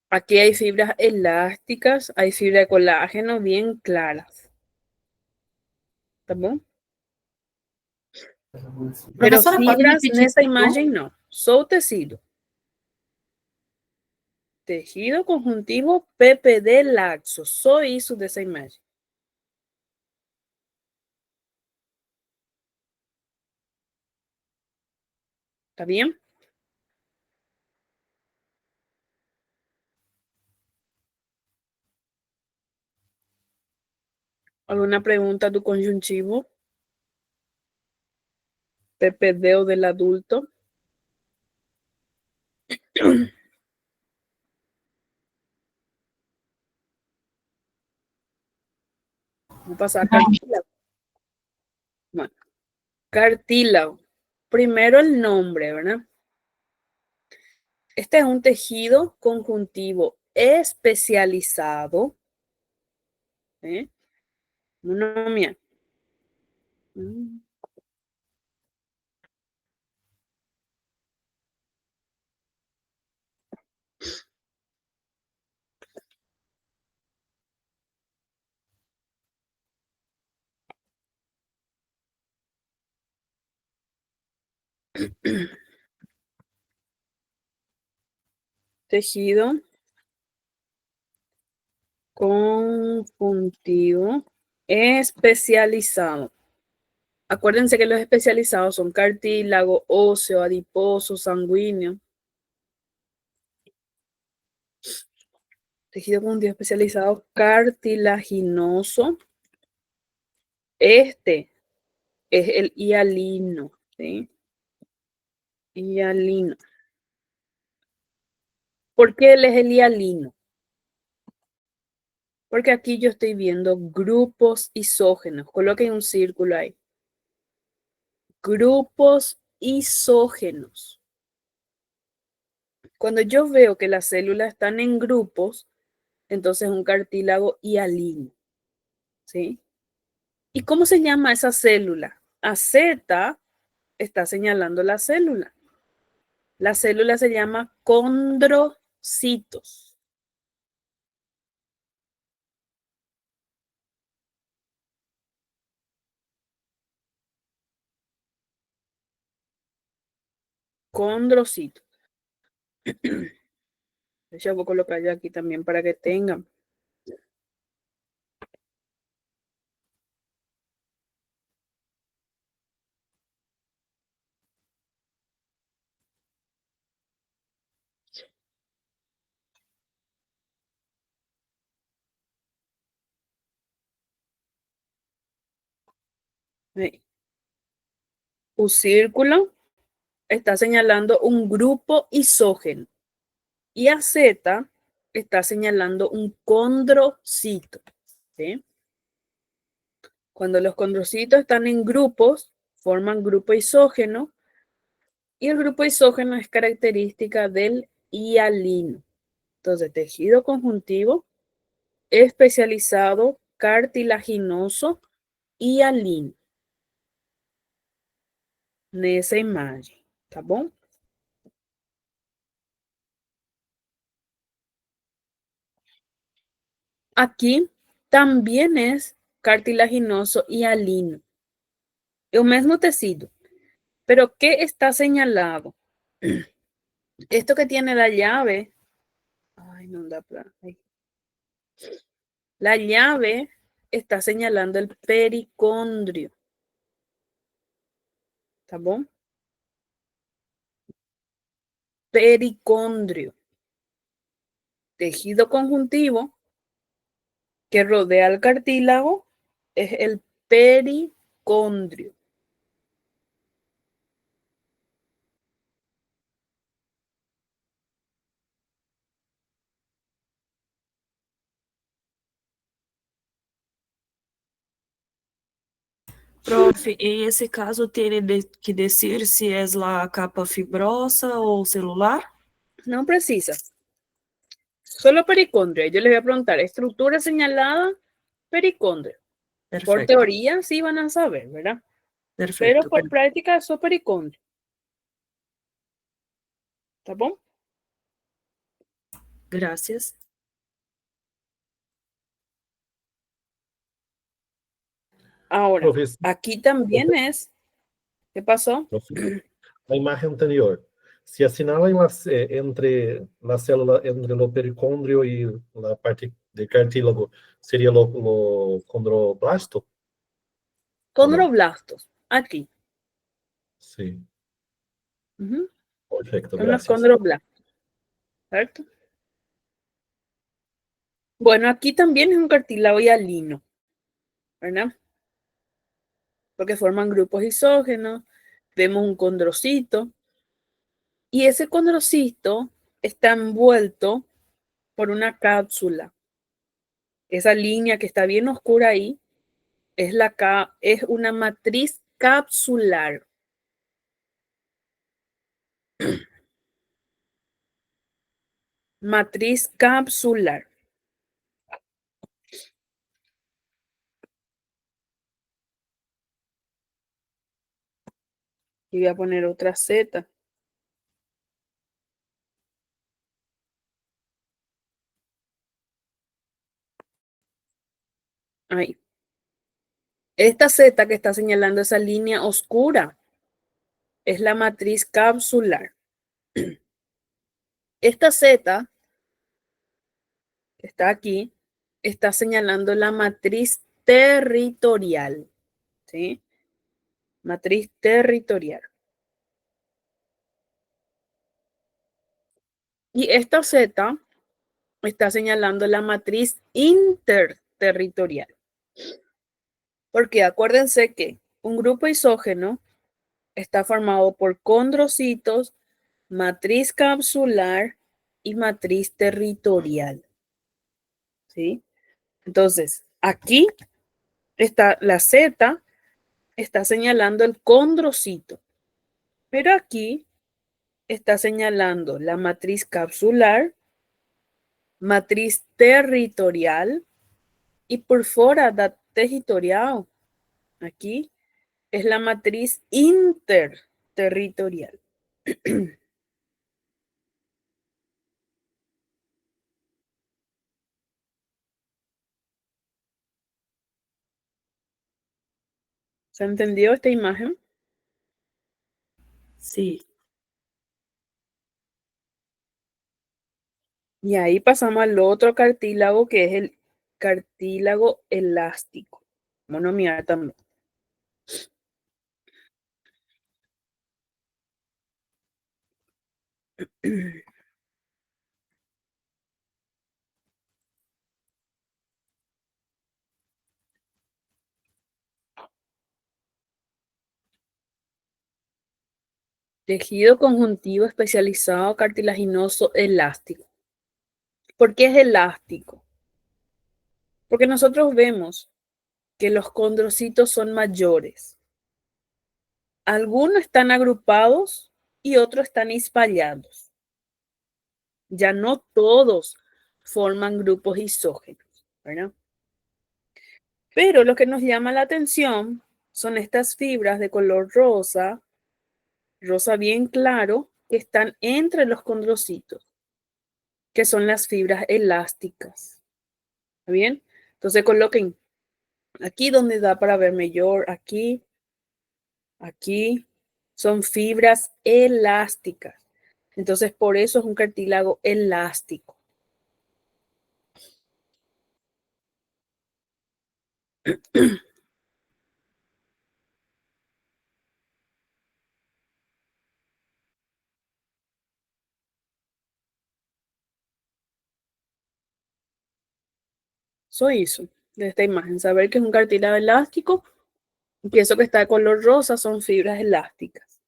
Aquí hay fibras elásticas, hay fibra de colágeno bien claras. ¿Tá bom? Pero Professora, pode fibras repetir, nessa por favor? imagem não. Só o tecido. Tejido conjuntivo PPD laxo. Só isso dessa imagem. Tá bem? Alguma pergunta do conjuntivo? PPD o del adulto. Vamos pasar a cartílago. Bueno, cartílago. Primero el nombre, ¿verdad? Este es un tejido conjuntivo especializado. ¿Eh? No, mía. Tejido conjuntivo especializado. Acuérdense que los especializados son cartílago, óseo, adiposo, sanguíneo. Tejido conjuntivo especializado cartilaginoso. Este es el hialino, ¿sí? Hialino. ¿Por qué él es el hialino? Porque aquí yo estoy viendo grupos isógenos. Coloquen un círculo ahí. Grupos isógenos. Cuando yo veo que las células están en grupos, entonces es un cartílago hialino. ¿Sí? ¿Y cómo se llama esa célula? AZ está señalando la célula. La célula se llama condrocitos. Condrocitos. Ya voy a colocar ya aquí también para que tengan. Ahí. Un círculo está señalando un grupo isógeno y AZ está señalando un condrocito. ¿Sí? Cuando los condrocitos están en grupos, forman grupo isógeno, y el grupo isógeno es característica del hialino. Entonces, tejido conjuntivo especializado cartilaginoso hialino. Nessa imagem, tá bom? Aqui também é cartilaginoso hialino. É o mesmo tecido, pero ¿qué está señalado? Esto que tiene la llave, ay, no da para, la llave está señalando el pericondrio. ¿Tá bom? Pericondrio. Tejido conjuntivo que rodea el cartílago es el pericondrio. Prof, em esse caso, tem que dizer se é a capa fibrosa ou celular? No precisa. Solo pericondrio. Yo les voy a preguntar, estructura señalada, pericondrio. Por Perfeito. teoría sí van a saber, ¿verdad? Perfeito. Pero por práctica es pericondrio. ¿Tá bom? Gracias. Ahora, Professor, aquí también es. ¿Qué pasó? a imagem anterior, se assinala entre a célula, entre o pericôndrio e a parte de cartílago, seria o condroblasto? Condroblastos. Aquí. Sim, Ujú. perfeito, Son los graças. condroblastos. ¿Cierto? Bueno, aquí también es un cartílago hialino, ¿verdad? Porque forman grupos isógenos. Vemos un condrocito. Y ese condrocito está envuelto por una cápsula. Esa línea que está bien oscura ahí es una matriz capsular. Matriz capsular. Y voy a poner otra Z. Ahí. Esta Z que está señalando esa línea oscura es la matriz capsular. Esta Z que está aquí está señalando la matriz territorial. ¿Sí? Matriz territorial. Y esta Z está señalando la matriz interterritorial. Porque acuérdense que un grupo isógeno está formado por condrocitos, matriz capsular y matriz territorial. ¿Sí? Entonces, aquí está la Z, está señalando el condrocito, pero aquí está señalando la matriz capsular, matriz territorial y por fuera da territorial. Aquí es la matriz interterritorial. ¿Se entendió esta imagen? Sí. Y ahí pasamos al otro cartílago que es el cartílago elástico. Vamos a mirar también. Tejido conjuntivo especializado cartilaginoso elástico. ¿Por qué es elástico? Porque nosotros vemos que los condrocitos son mayores. Algunos están agrupados y otros están espalhados. Ya no todos forman grupos isógenos, ¿verdad? Pero lo que nos llama la atención son estas fibras de color rosa, rosa bien claro, que están entre los condrocitos, que son las fibras elásticas. ¿Está bien? Entonces coloquen aquí donde da para ver mejor, aquí, aquí, son fibras elásticas. Entonces por eso es un cartílago elástico. Eso hizo de esta imagen, saber que es un cartílago elástico y que eso que está de color rosa son fibras elásticas.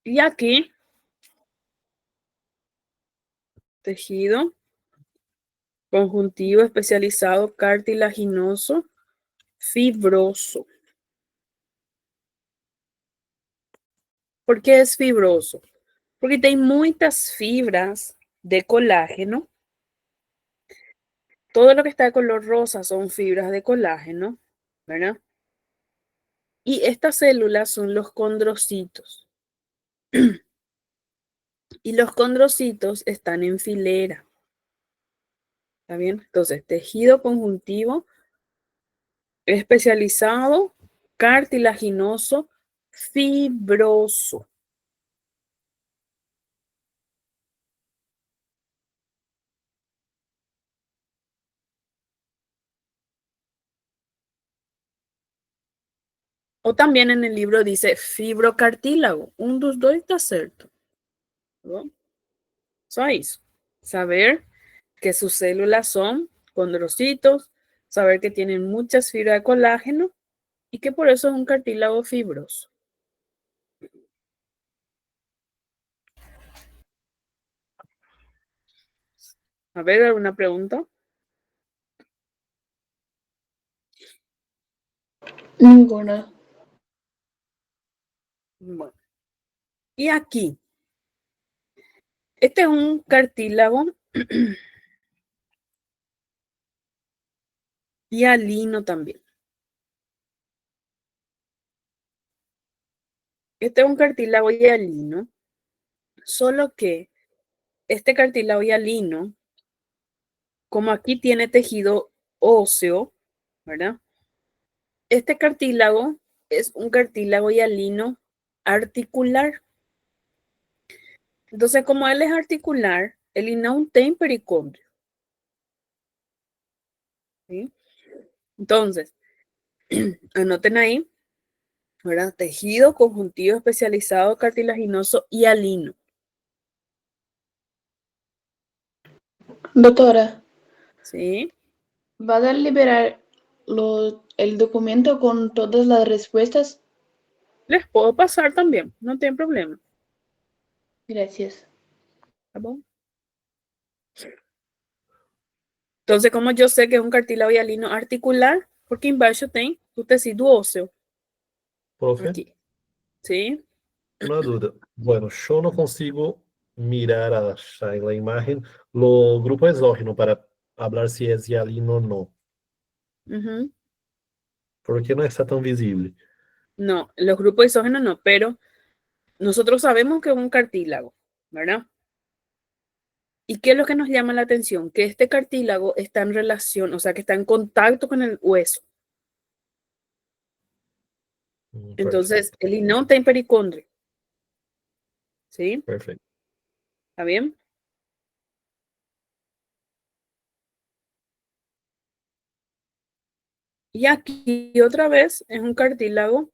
Y aquí, tejido conjuntivo especializado cartilaginoso fibroso. ¿Por qué es fibroso? Porque tem muitas fibras de colágeno. Todo lo que está de color rosa son fibras de colágeno, ¿verdad? Y estas células son los condrocitos. Y los condrocitos están en filera. ¿Está bien? Entonces, tejido conjuntivo especializado, cartilaginoso, fibroso. O también en el libro dice fibrocartílago. Un dos dois está certo. ¿No? Só isso. Saber que sus células son condrocitos, saber que tienen muchas fibras de colágeno y que por eso es un cartílago fibroso. A ver, ¿alguna pregunta? Ninguna. Bueno. Y aquí, este es un cartílago hialino también. Este es un cartílago hialino, solo que este cartílago hialino, como aquí tiene tejido óseo, ¿verdad? Este cartílago es un cartílago hialino articular. Entonces, como él es articular, ele não tem pericôndrio. ¿Sí? Entonces, anoten ahí, ¿verdad? Tejido conjuntivo especializado cartilaginoso hialino. Doctora, ¿Sí? ¿va a liberar el documento con todas las respuestas? Les puedo pasar también, no tienen problema. Gracias. ¿Tá bom? Entonces, como yo sé que es un cartílago hialino articular, porque embaixo tem o tecido óseo. Profe, Aqui. ¿Sí? una duda. Bueno, yo no consigo mirar allá en la imagen lo grupo exógeno para hablar si es hialino o no, Ujú. porque no está tan visible. No, los grupos isógenos no, pero nosotros sabemos que es un cartílago, ¿verdad? ¿Y qué es lo que nos llama la atención? Que este cartílago está en relación, o sea, que está en contacto con el hueso. Entonces, Perfecto, el não tem pericondrio. ¿Sí? perfecto. ¿Está bien? Y aquí otra vez es un cartílago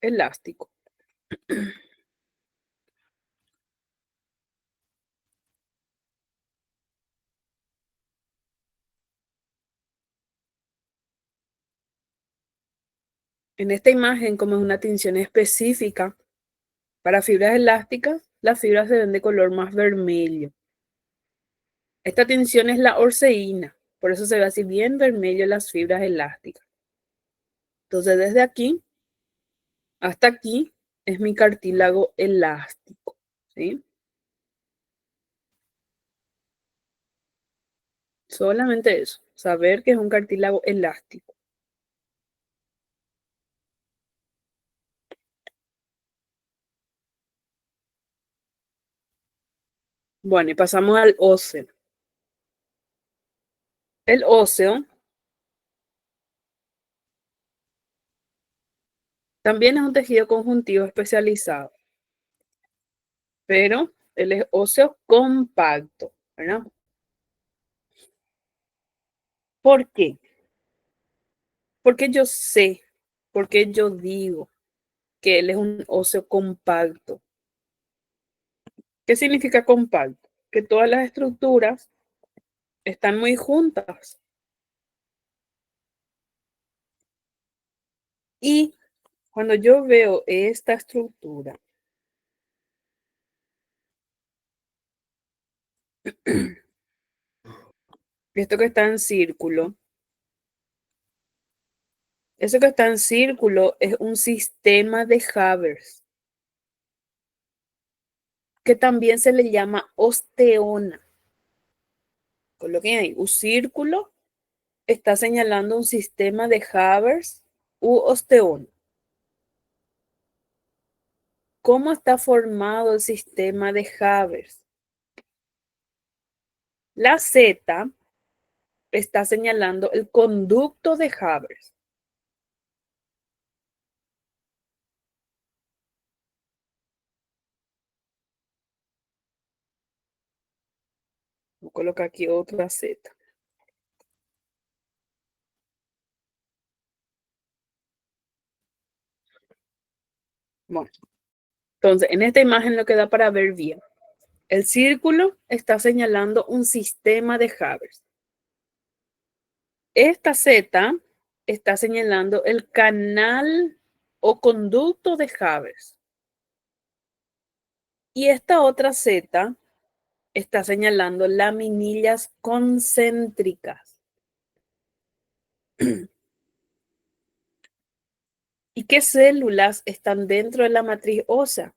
elástico. En esta imagen, como es una tinción específica para fibras elásticas, las fibras se ven de color más vermelho. Esta tensión es la orceína, por eso se ve así bien vermelho las fibras elásticas. Entonces, desde aquí hasta aquí es mi cartílago elástico, ¿sí? Solamente eso, saber que es un cartílago elástico. Bueno, y pasamos al óseo. El óseo también es un tejido conjuntivo especializado, pero él es óseo compacto, ¿verdad? ¿Por qué? Porque yo sé, porque yo digo que él es un óseo compacto. ¿Qué significa compacto? Que todas las estructuras están muy juntas. Y cuando yo veo esta estructura, esto que está en círculo, eso que está en círculo es un sistema de Havers, que también se le llama osteona. Coloquen ahí, un círculo está señalando un sistema de Havers u osteona. ¿Cómo está formado el sistema de Havers? La Z está señalando el conducto de Havers. Voy a colocar aquí otra Z. Bueno, entonces en esta imagen lo que da para ver bien. El círculo está señalando un sistema de Havers. Esta Z está señalando el canal o conducto de Havers. Y esta otra Z está señalando laminillas concéntricas. ¿Y qué células están dentro de la matriz ósea?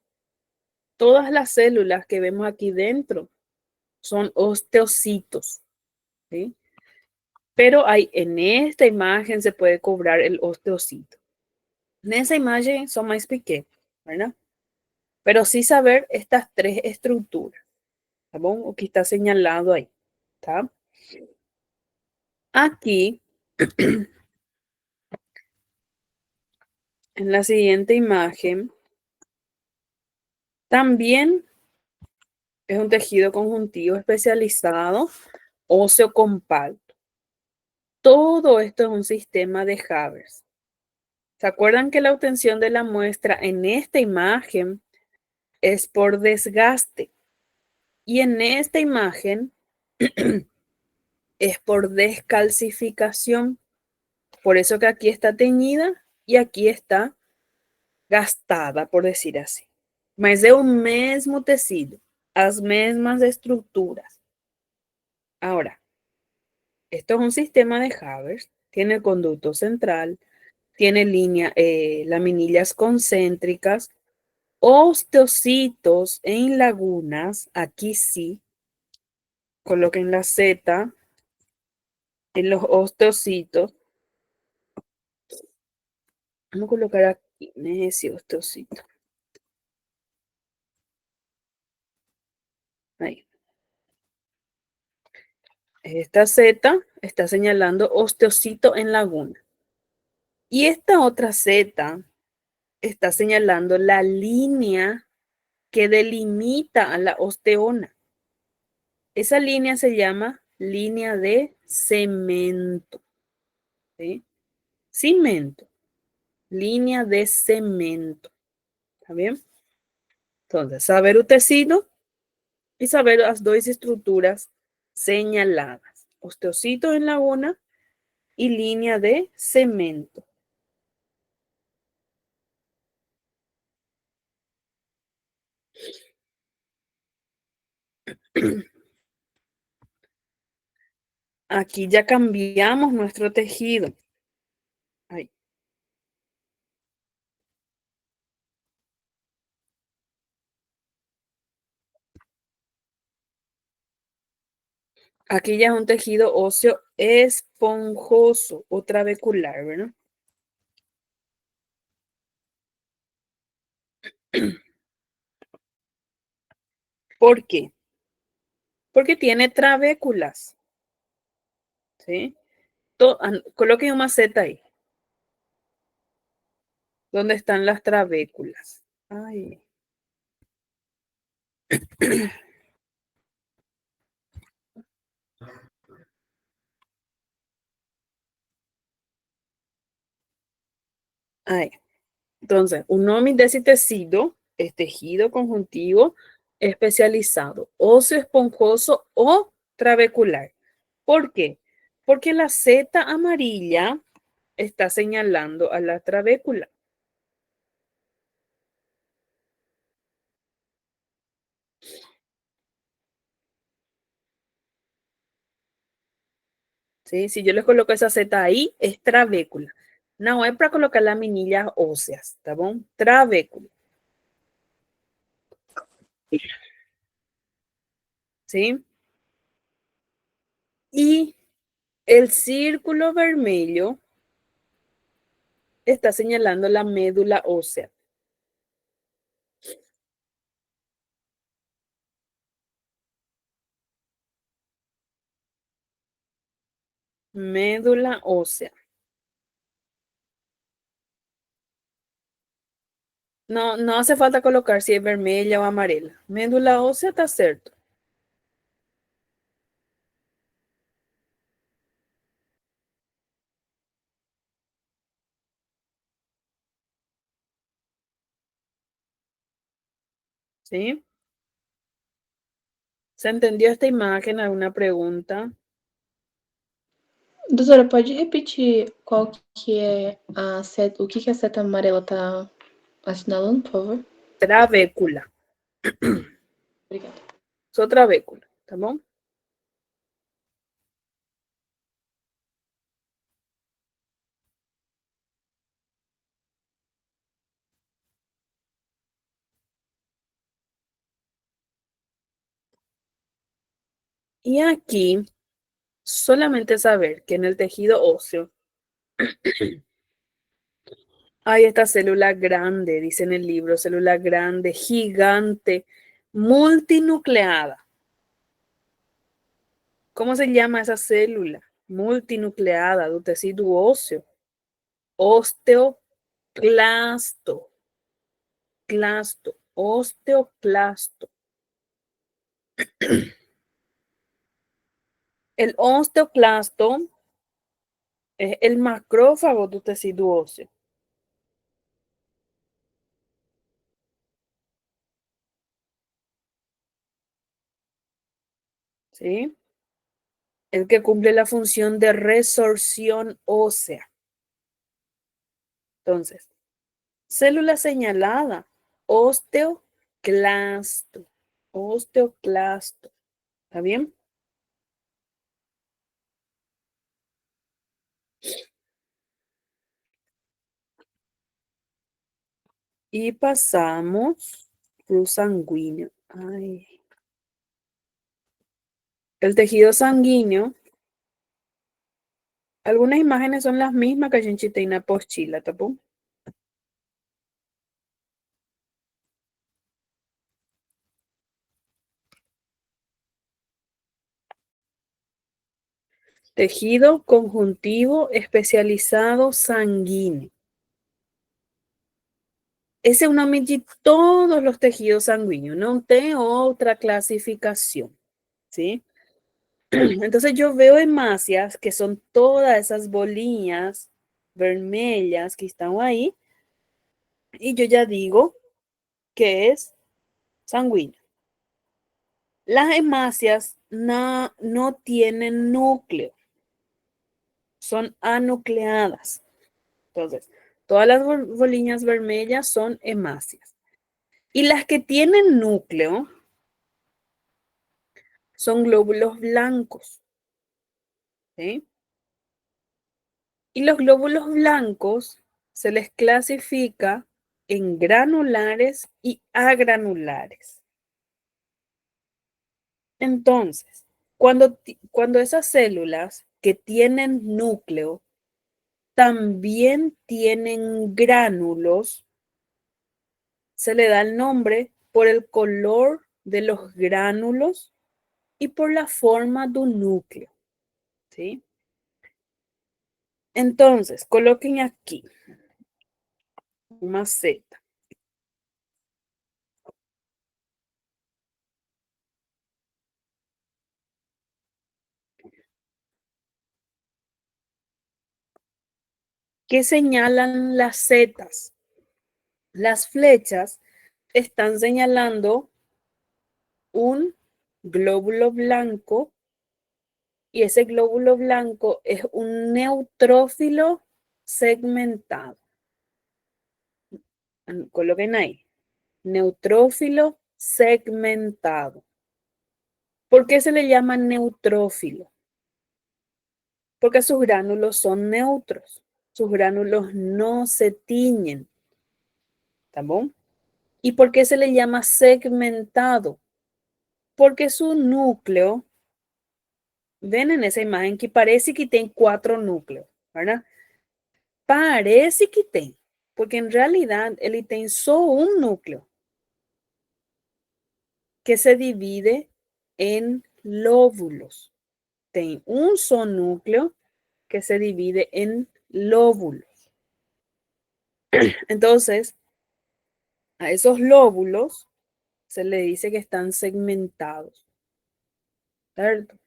Todas las células que vemos aquí dentro son osteocitos, ¿sí? Pero en esta imagen se puede cobrar el osteocito. En esa imagen son más pequeños, ¿verdad? Pero sí saber estas tres estructuras, ¿está bom? O que está señalado ahí, ¿está? Aquí, en la siguiente imagen, también es un tejido conjuntivo especializado, óseo compacto. Todo esto es un sistema de Havers. ¿Se acuerdan que la obtención de la muestra en esta imagen es por desgaste? Y en esta imagen es por descalcificación. Por eso que aquí está teñida y aquí está gastada, por decir así. Mas é o mesmo tecido, as mesmas estructuras. Ahora, esto es un sistema de Havers, tiene conducto central, tiene laminillas concéntricas, osteocitos en lagunas, aquí sí, coloquen la Z en los osteocitos. Vamos a colocar aquí, ese osteocito. Ahí. Esta Z está señalando osteocito en laguna. Y esta otra Z está señalando la línea que delimita a la osteona. Esa línea se llama línea de cemento. ¿Sí? Cimento. Línea de cemento. ¿Está bien? Entonces, saber el tecido y saber las dos estructuras señaladas. Osteocito en laguna y línea de cemento. Aquí ya cambiamos nuestro tejido. Ahí. Aquí ya es un tejido óseo esponjoso o trabecular, ¿verdad? ¿Por qué? Porque tiene trabéculas. ¿Sí? Coloquen una maceta ahí. ¿Dónde están las trabéculas? Ay. Ahí. Entonces, un nome desse tecido es tejido conjuntivo especializado, óseo esponjoso o trabecular. ¿Por qué? Porque la seta amarilla está señalando a la trabécula. ¿Sí? Si yo les coloco esa seta ahí, es trabécula. No es para colocar laminillas óseas, ¿está bien? Trabécula. ¿Sí? Y el círculo vermelho está señalando la médula ósea. Médula ósea. No, no hace falta colocar si es vermelha o amarela. Médula ósea está certo. ¿Sí? ¿Se entendió esta imagen? ¿Alguna pregunta? Doutora, pode repetir qual que é a seta, o que que a seta amarela tá assinalando, por favor? Trabécula. Obrigada. Só trabécula, tá bom? Y aquí, solamente saber que en el tejido óseo hay esta célula grande, dice en el libro, célula grande, gigante, multinucleada. ¿Cómo se llama esa célula? Multinucleada do tecido óseo. Osteoclasto. Clasto. Osteoclasto. El osteoclasto es el macrófago do tecido óseo. ¿Sí? El que cumple la función de resorción ósea. Entonces, célula señalada, osteoclasto, osteoclasto. ¿Está bien? Y pasamos flujo sanguíneo. Ay. El tejido sanguíneo, algunas imágenes son las mismas que en Chiteina Pochila, ¿tapó? Tejido conjuntivo especializado sanguíneo. Ese es un nome de todos los tejidos sanguíneos, no tiene otra clasificación, ¿sí? Entonces yo veo hemácias, que son todas esas bolillas vermelhas que están ahí, y yo ya digo que es sanguíneo. Las hemácias no tienen núcleo, son anucleadas. Entonces, todas las bolillas vermellas son hemácias. Y las que tienen núcleo son glóbulos blancos. ¿sí? Y los glóbulos blancos se les clasifica en granulares y agranulares. Entonces, cuando esas células que tienen núcleo también tienen gránulos, se le da el nombre por el color de los gránulos y por la forma de un núcleo, ¿sí? Entonces, coloquen aquí una Z. ¿Qué señalan las zetas? Las flechas están señalando un glóbulo blanco y ese glóbulo blanco es un neutrófilo segmentado. Coloquen ahí, neutrófilo segmentado. ¿Por qué se le llama neutrófilo? Porque sus gránulos son neutros, sus gránulos no se tiñen. ¿Está bien? ¿Y por qué se le llama segmentado? Porque su núcleo, ven en esa imagen que parece que tiene 4 núcleos, ¿verdad? Parece que tiene, porque en realidad él tiene solo un núcleo que se divide en lóbulos. Tiene un solo núcleo que se divide en lóbulos. Entonces, a esos lóbulos se le dice que están segmentados, ¿cierto?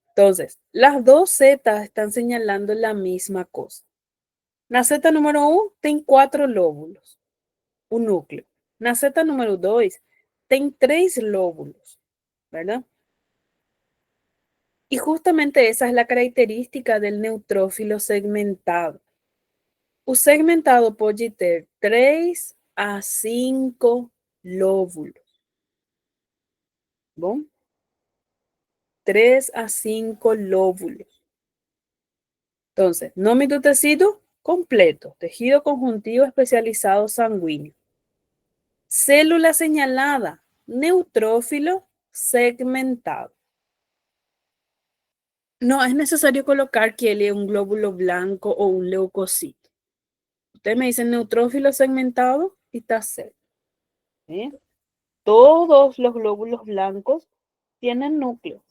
Entonces, las dos zetas están señalando la misma cosa. La zeta número 1 tiene 4 lóbulos, un núcleo. La zeta número 2 tiene 3 lóbulos, ¿verdad? Y justamente esa es la característica del neutrófilo segmentado. O segmentado puede tener 3 a 5 lóbulos. ¿Bom? 3 a 5 lóbulos. Entonces, nome do tecido completo, tejido conjuntivo especializado sanguíneo. Célula señalada, neutrófilo segmentado. No es necesario colocar que él es un glóbulo blanco o un leucocito. Ustedes me dicen neutrófilo segmentado y está cerca. ¿Sí? Todos los glóbulos blancos tienen núcleo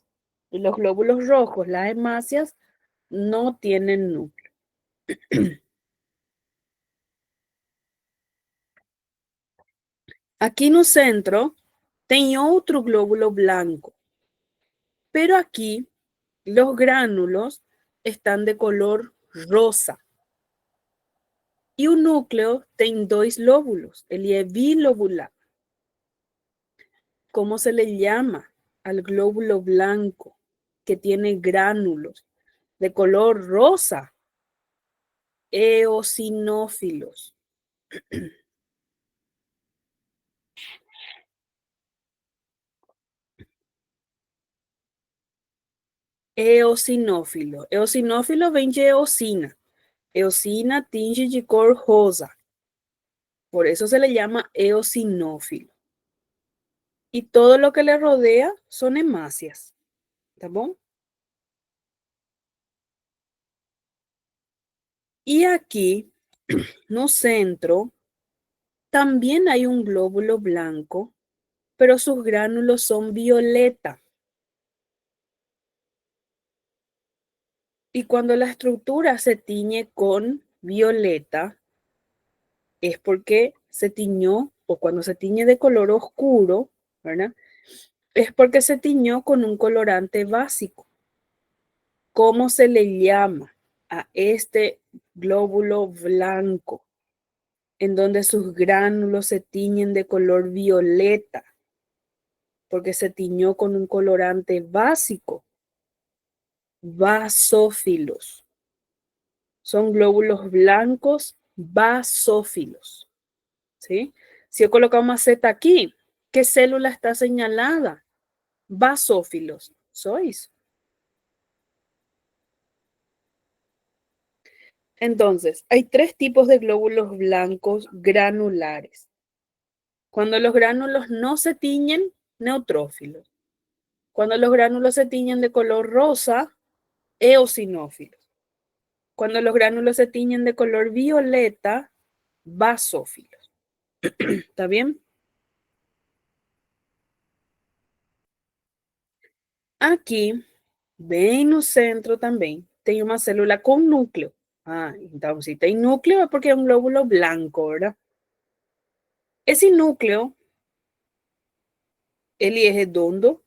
y los glóbulos rojos, las hemácias, no tienen núcleo. Aqui no centro tem outro glóbulo blanco, pero aquí los gránulos están de color rosa. Y un núcleo tiene 2 lóbulos, ele é bilobular. ¿Cómo se le llama al glóbulo blanco que tiene gránulos de color rosa? Eosinófilos. Eosinófilo. Eosinófilo vem de eosina. Eosina tinge de cor rosa. Por eso se le llama eosinófilo. Y todo lo que le rodea son hemácias. ¿Tá bom? Y aquí, no centro, también hay un glóbulo blanco, pero sus gránulos son violeta. Y cuando la estructura se tiñe con violeta, es porque se tiñó, o cuando se tiñe de color oscuro, ¿verdad? Es porque se tiñó con un colorante básico. ¿Cómo se le llama a este glóbulo blanco en donde sus gránulos se tiñen de color violeta? Porque se tiñó con un colorante básico. Basófilos. Son glóbulos blancos basófilos. ¿Sí? Si yo coloco una Z aquí, ¿qué célula está señalada? Basófilos. Sois. Entonces, hay 3 tipos de glóbulos blancos granulares. Cuando los gránulos no se tiñen, neutrófilos. Cuando los gránulos se tiñen de color rosa, eosinófilos. Cuando los gránulos se tiñen de color violeta, basófilos. ¿Está bien? Aqui, bem no centro também, tem uma célula com núcleo. Ah, então se tem núcleo é porque é um glóbulo branco, ¿verdad? Esse núcleo, ele é redondo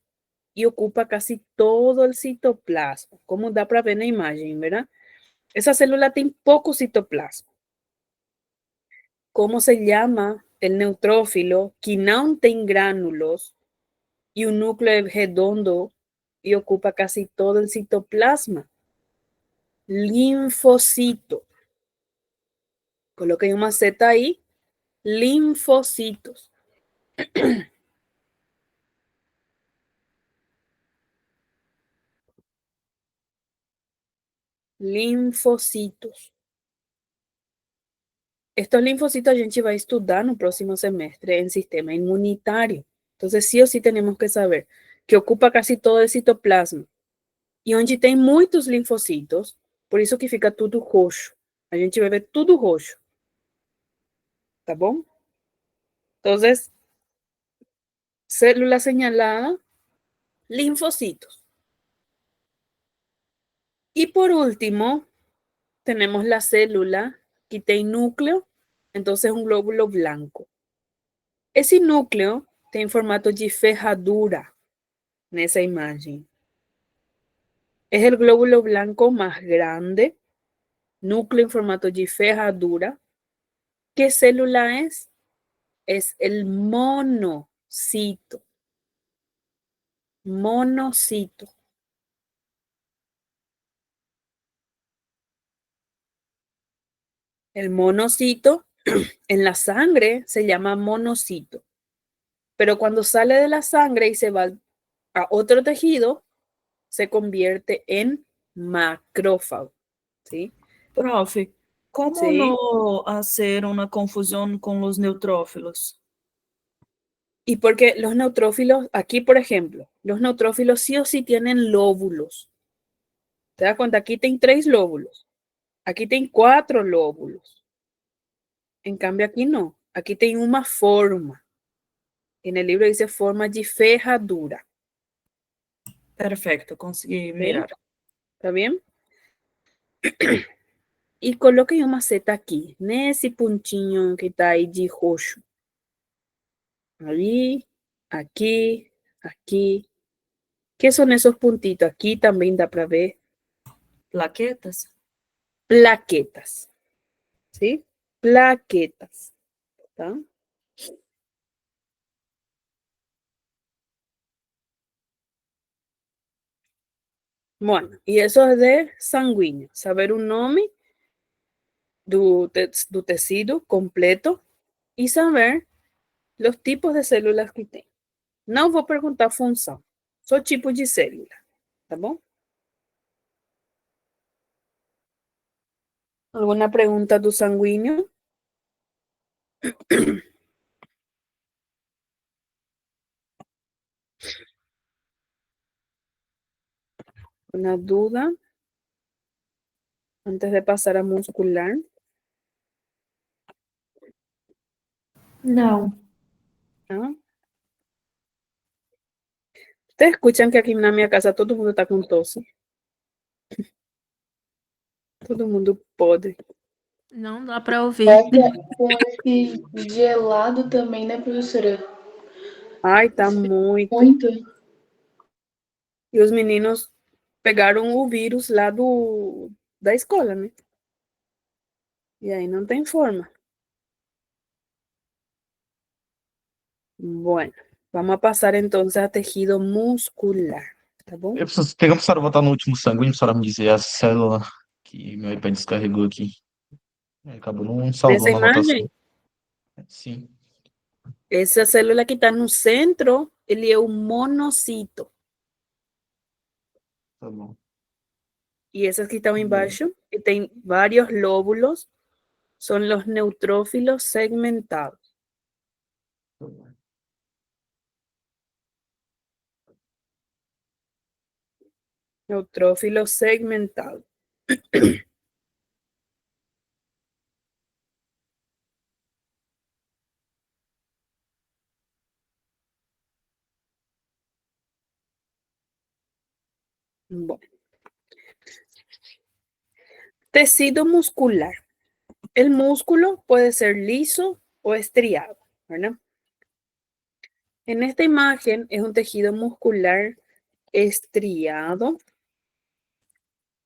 e ocupa casi todo el citoplasma, como dá para ver na imagem, ¿verdad? Essa célula tem pouco citoplasma. Como se llama el neutrófilo que não tem gránulos y un núcleo redondo y ocupa casi todo el citoplasma? Linfocito. Coloquen una Z ahí. Linfocitos. Linfocitos. Estos linfocitos a gente vai estudar no próximo semestre en sistema inmunitario. Entonces, sí o sí tenemos que saber que ocupa casi todo el citoplasma. E onde tem muitos linfocitos, por isso que fica tudo roxo. A gente vai ver tudo roxo. Tá bom? Entonces, célula señalada, linfocitos. Y por último, tenemos la célula que tem núcleo, entonces un glóbulo blanco. Esse núcleo tem formato de ferradura nessa imagem. Es el glóbulo blanco más grande, núcleo en formato de ferradura. ¿Qué célula es? Es el monocito. Monocito. El monocito en la sangre se llama monocito, pero cuando sale de la sangre y se va a otro tejido, se convierte en macrófago, ¿sí? Profe, ¿cómo Sí. no hacer una confusión con los neutrófilos? Y porque los neutrófilos, aquí por ejemplo, los neutrófilos sí o sí tienen lóbulos. ¿Te das cuenta? Aquí tienen 3 lóbulos. Aquí tienen 4 lóbulos. En cambio aquí no. Aquí tienen una forma. En el libro dice forma de ferradura. Perfecto, consegui mirar. ¿Está bien? E coloquem uma seta aqui, nesse pontinho que tá aí de roxo. Ali, aqui, aqui. Que são esses pontitos? Aqui também dá para ver. Plaquetas? Plaquetas. ¿Sí? Plaquetas. ¿Tá? Bueno, y eso es de sanguíneo. Saber un nome do tecido completo e saber los tipos de células que tem. Não vou perguntar função, só tipo de célula, tá bom? ¿Alguna pregunta do sanguíneo? ¿Una duda? Antes de pasar a muscular. Não. ¿Ah? Ustedes escuchan que aquí en mi casa todo el mundo está con tos. Todo mundo podre. Não dá para ouvir. Com esse gelado também, né, professora? Ai, tá muito. Muito. E os meninos pegaram o vírus lá da escola, né? E aí não tem forma. Bueno, vamos a pasar entonces a tejido muscular, tá bom? Tem como a senhora voltar no último sanguíneo, a senhora me dizer a célula que meu iPad descarregou aqui. Acabou não salvando Nessa a anotação. imagem, Sim. essa célula que está no centro, ele é o monocito. Tá bom. E esas que estão embaixo, que tem vários lóbulos, são os neutrófilos segmentados. Neutrófilo segmentado. Bueno. Tecido muscular. El músculo puede ser liso o estriado, ¿verdad? En esta imagen es un tejido muscular estriado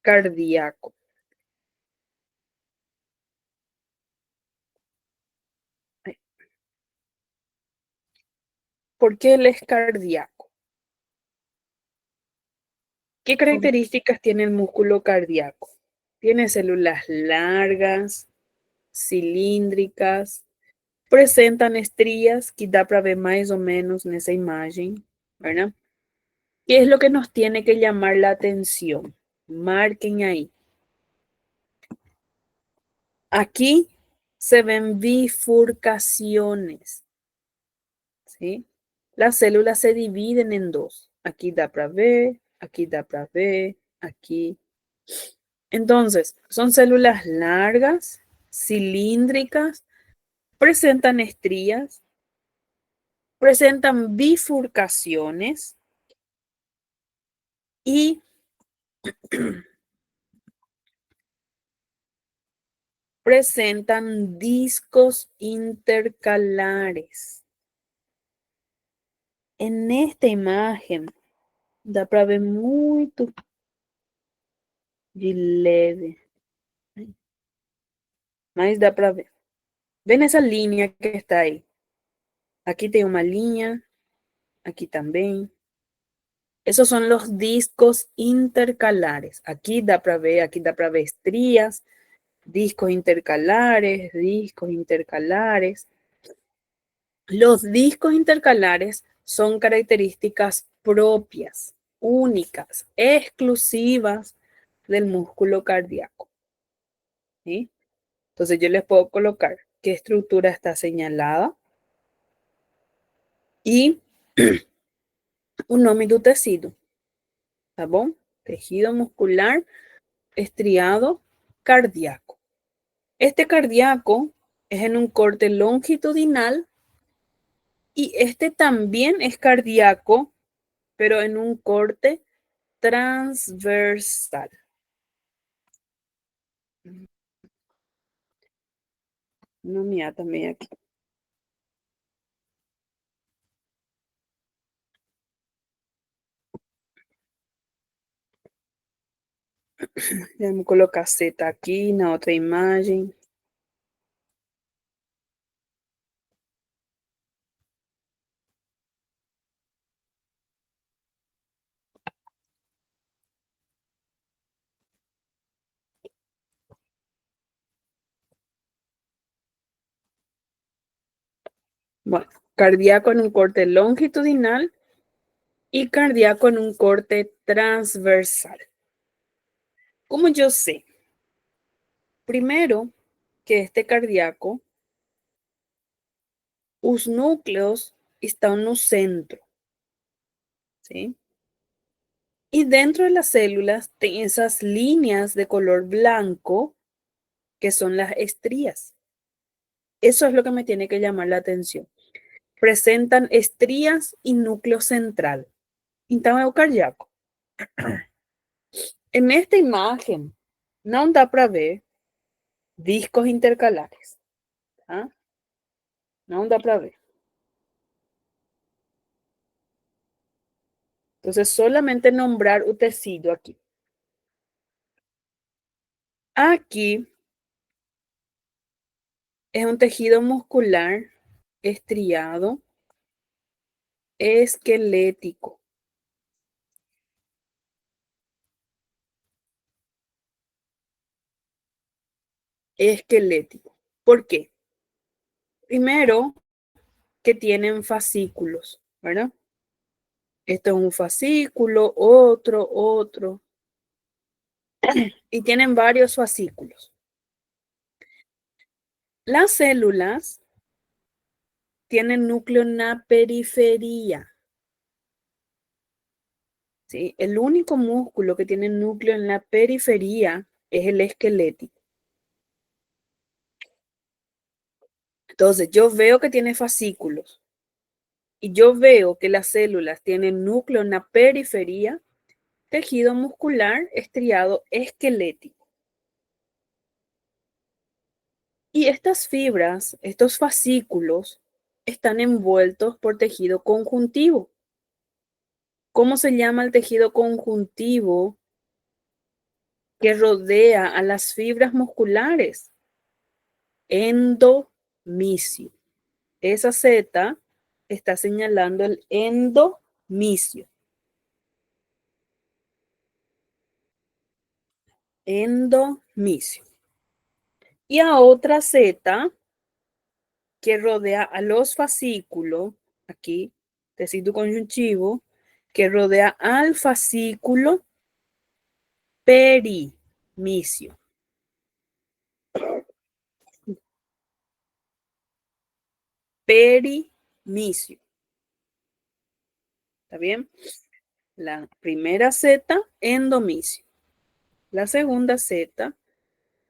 cardíaco. ¿Por qué él es cardíaco? ¿Qué características tiene el músculo cardíaco? Tiene células largas, cilíndricas, presentan estrías, que dá para ver más o menos en esa imagen, ¿verdad? ¿Qué es lo que nos tiene que llamar la atención? Marquen ahí. Aquí se ven bifurcaciones, ¿sí? Las células se dividen en dos. Aquí da para ver, aquí da para ver, aquí. Entonces, son células largas, cilíndricas, presentan estrías, presentan bifurcaciones y presentan discos intercalares. En esta imagen, dá para ver muito de leve. Mas dá para ver. Ven esa línea que está ahí. Aquí tem una línea, aquí también. Esos son los discos intercalares. Aquí da para ver estrías, discos intercalares, discos intercalares. Los discos intercalares son características propias, únicas, exclusivas del músculo cardíaco. ¿Sí? Entonces yo les puedo colocar qué estructura está señalada y o nome do tecido, tá bom? Tejido muscular estriado cardíaco. Este cardíaco es en un corte longitudinal y este también es cardíaco, pero en un corte transversal. No, mira, también aquí. Vamos colocar Z aqui na outra imagem. Bueno, cardíaco en un corte longitudinal y cardíaco en un corte transversal. ¿Cómo yo sé? Primero, que este cardíaco, os núcleos están no centro, ¿sí? Y dentro de las células tem esas líneas de color blanco que son las estrías. Eso es lo que me tiene que llamar la atención. Presentan estrías y núcleo central. Então é o cardíaco. En esta imagen não dá para ver discos intercalares, tá? Não dá para ver. Entonces, solamente nombrar o tecido aquí. Aquí es un tejido muscular estriado esquelético. Esquelético. ¿Por qué? Primero, que tienen fascículos, ¿verdad? Esto es un fascículo, otro. y tienen varios fascículos. Las células tienen núcleo en la periferia. ¿Sí? El único músculo que tiene núcleo en la periferia es el esquelético. Entonces, yo veo que tiene fascículos y yo veo que las células tienen núcleo en la periferia, tejido muscular estriado esquelético. Y estas fibras, estos fascículos, están envueltos por tejido conjuntivo. ¿Cómo se llama el tejido conjuntivo que rodea a las fibras musculares? Endomisio. Esa Z está señalando el endomisio. Endomisio. Y a otra Z que rodea a los fascículos, aquí, tejido conjuntivo, que rodea al fascículo perimisio. Perimisio. ¿Está bien? La primera Z, endomisio. La segunda Z,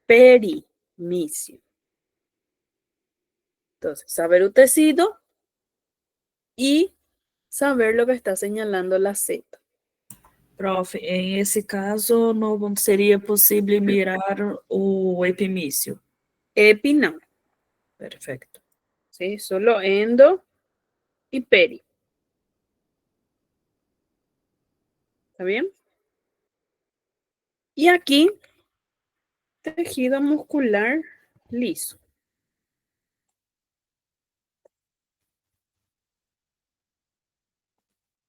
perimisio. Entonces, saber un tejido y saber lo que está señalando la Z. Prof, em esse caso, não seria possível mirar o epimício. Epi no. Perfecto. ¿Sí? Solo endo y peri. ¿Está bien? Y aquí, tejido muscular liso.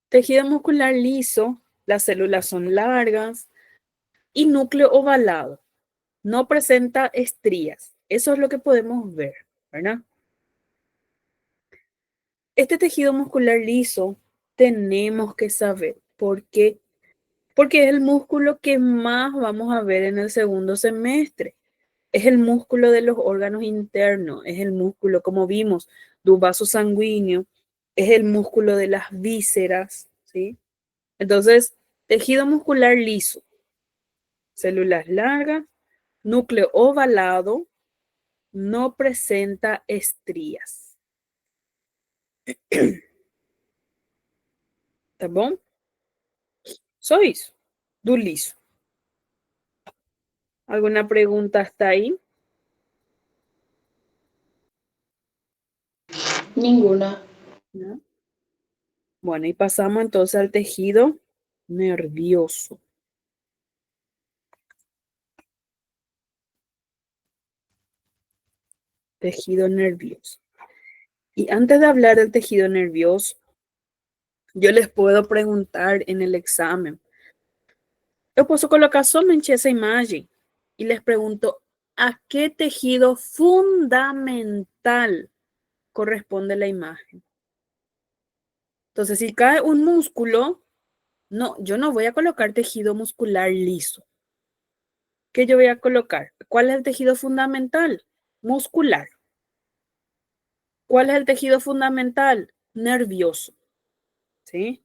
Tejido muscular liso, las células son largas y núcleo ovalado. No presenta estrías. Eso es lo que podemos ver, ¿verdad? Este tejido muscular liso tenemos que saber por qué. Porque es el músculo que más vamos a ver en el segundo semestre. Es el músculo de los órganos internos, es el músculo, como vimos, del vaso sanguíneo, es el músculo de las vísceras, ¿sí? Entonces, tejido muscular liso, células largas, núcleo ovalado, no presenta estrías. Tá bom? Só isso, do liso. ¿Alguna pregunta hasta ahí? Ninguna. ¿No? Bueno, y pasamos entonces al tejido nervioso. Tejido nervioso. Y antes de hablar del tejido nervioso, yo les puedo preguntar en el examen. Yo puedo colocar solamente esa imagen y les pregunto, ¿a qué tejido fundamental corresponde la imagen? Entonces, si cae un músculo, no, yo no voy a colocar tejido muscular liso. ¿Qué yo voy a colocar? ¿Cuál es el tejido fundamental? Muscular. ¿Cuál es el tejido fundamental? Nervioso. ¿Sí?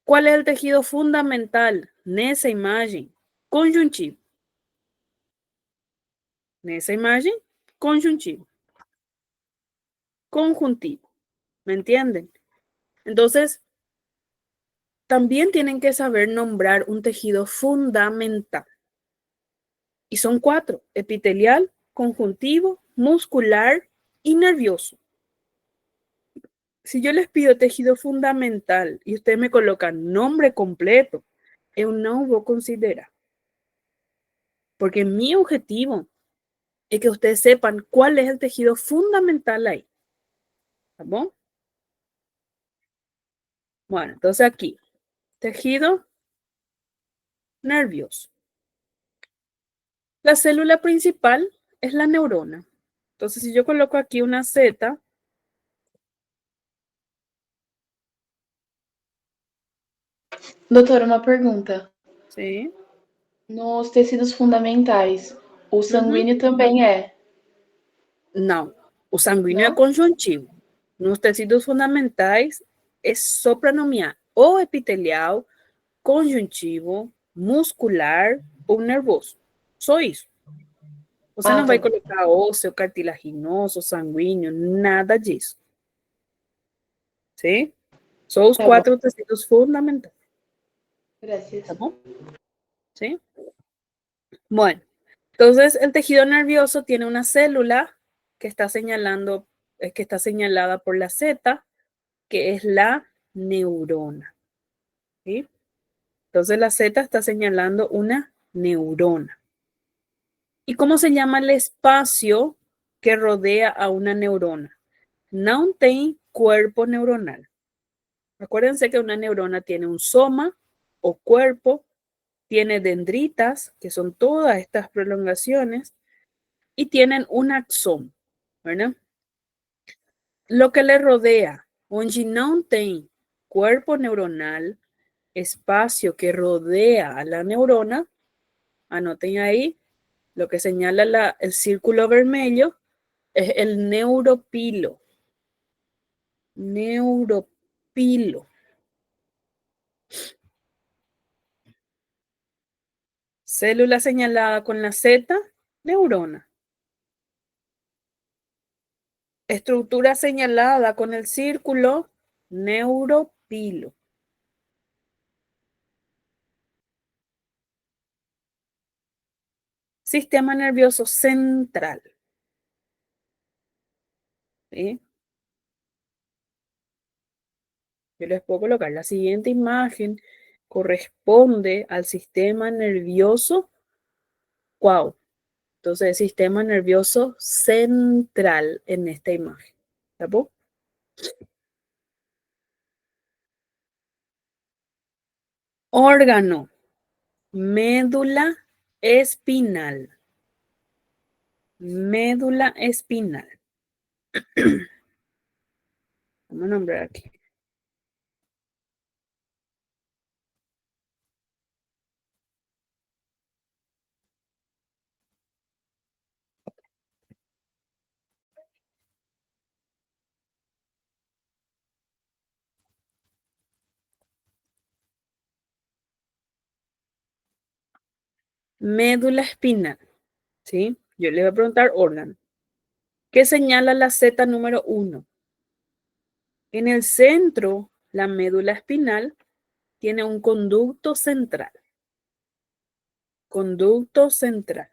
¿Cuál es el tejido fundamental? Nessa imagen, conjuntivo. Nessa imagen, conjuntivo. Conjuntivo. ¿Me entienden? Entonces, también tienen que saber nombrar un tejido fundamental. Y son 4: epitelial, conjuntivo, muscular y nervioso. Si yo les pido tejido fundamental y ustedes me colocan nombre completo, yo no voy a considerar. Porque mi objetivo es que ustedes sepan cuál es el tejido fundamental ahí. ¿Está bien? Bueno, entonces aquí, tejido nervioso. La célula principal es la neurona. Entonces, si yo coloco aquí una Z, Doutora, uma pergunta. ¿sí? Nos tecidos fundamentais. O sanguíneo também é. Não, o sanguíneo é Não? conjuntivo. Nos tecidos fundamentais é só para nomear ou epitelial, conjuntivo, muscular ou nervoso. Só isso. Você Ah, não tá vai bom. colocar ósseo, cartilaginoso, sanguíneo, nada disso. ¿Sí? Son os Tá bom. 4 tecidos fundamentais. Gracias. ¿Tá bom? ¿Sí? Bueno, entonces el tejido nervioso tiene una célula que está señalando, que está señalada por la Z, que es la neurona. ¿Sí? Entonces la Z está señalando una neurona. ¿Y cómo se llama el espacio que rodea a una neurona? No tiene cuerpo neuronal. Acuérdense que una neurona tiene un soma o cuerpo, tiene dendritas, que son todas estas prolongaciones, y tienen un axón, ¿verdad? Lo que le rodea, onde no tiene cuerpo neuronal, espacio que rodea a la neurona, anoten ahí, lo que señala el círculo vermelho es el neuropilo. Neuropilo. Célula señalada con la Z, neurona. Estructura señalada con el círculo, neuropilo. Sistema nervioso central. ¿Sí? Yo les puedo colocar la siguiente imagen, corresponde al sistema nervioso. Wow. Entonces, sistema nervioso central en esta imagen. ¿Está bien? Órgano, médula espinal. Médula espinal. Vamos a nombrar aquí. Médula espinal. ¿Sí? Yo le voy a preguntar órgano. ¿Qué señala la Z número 1? En el centro, la médula espinal tiene un conducto central. Conducto central.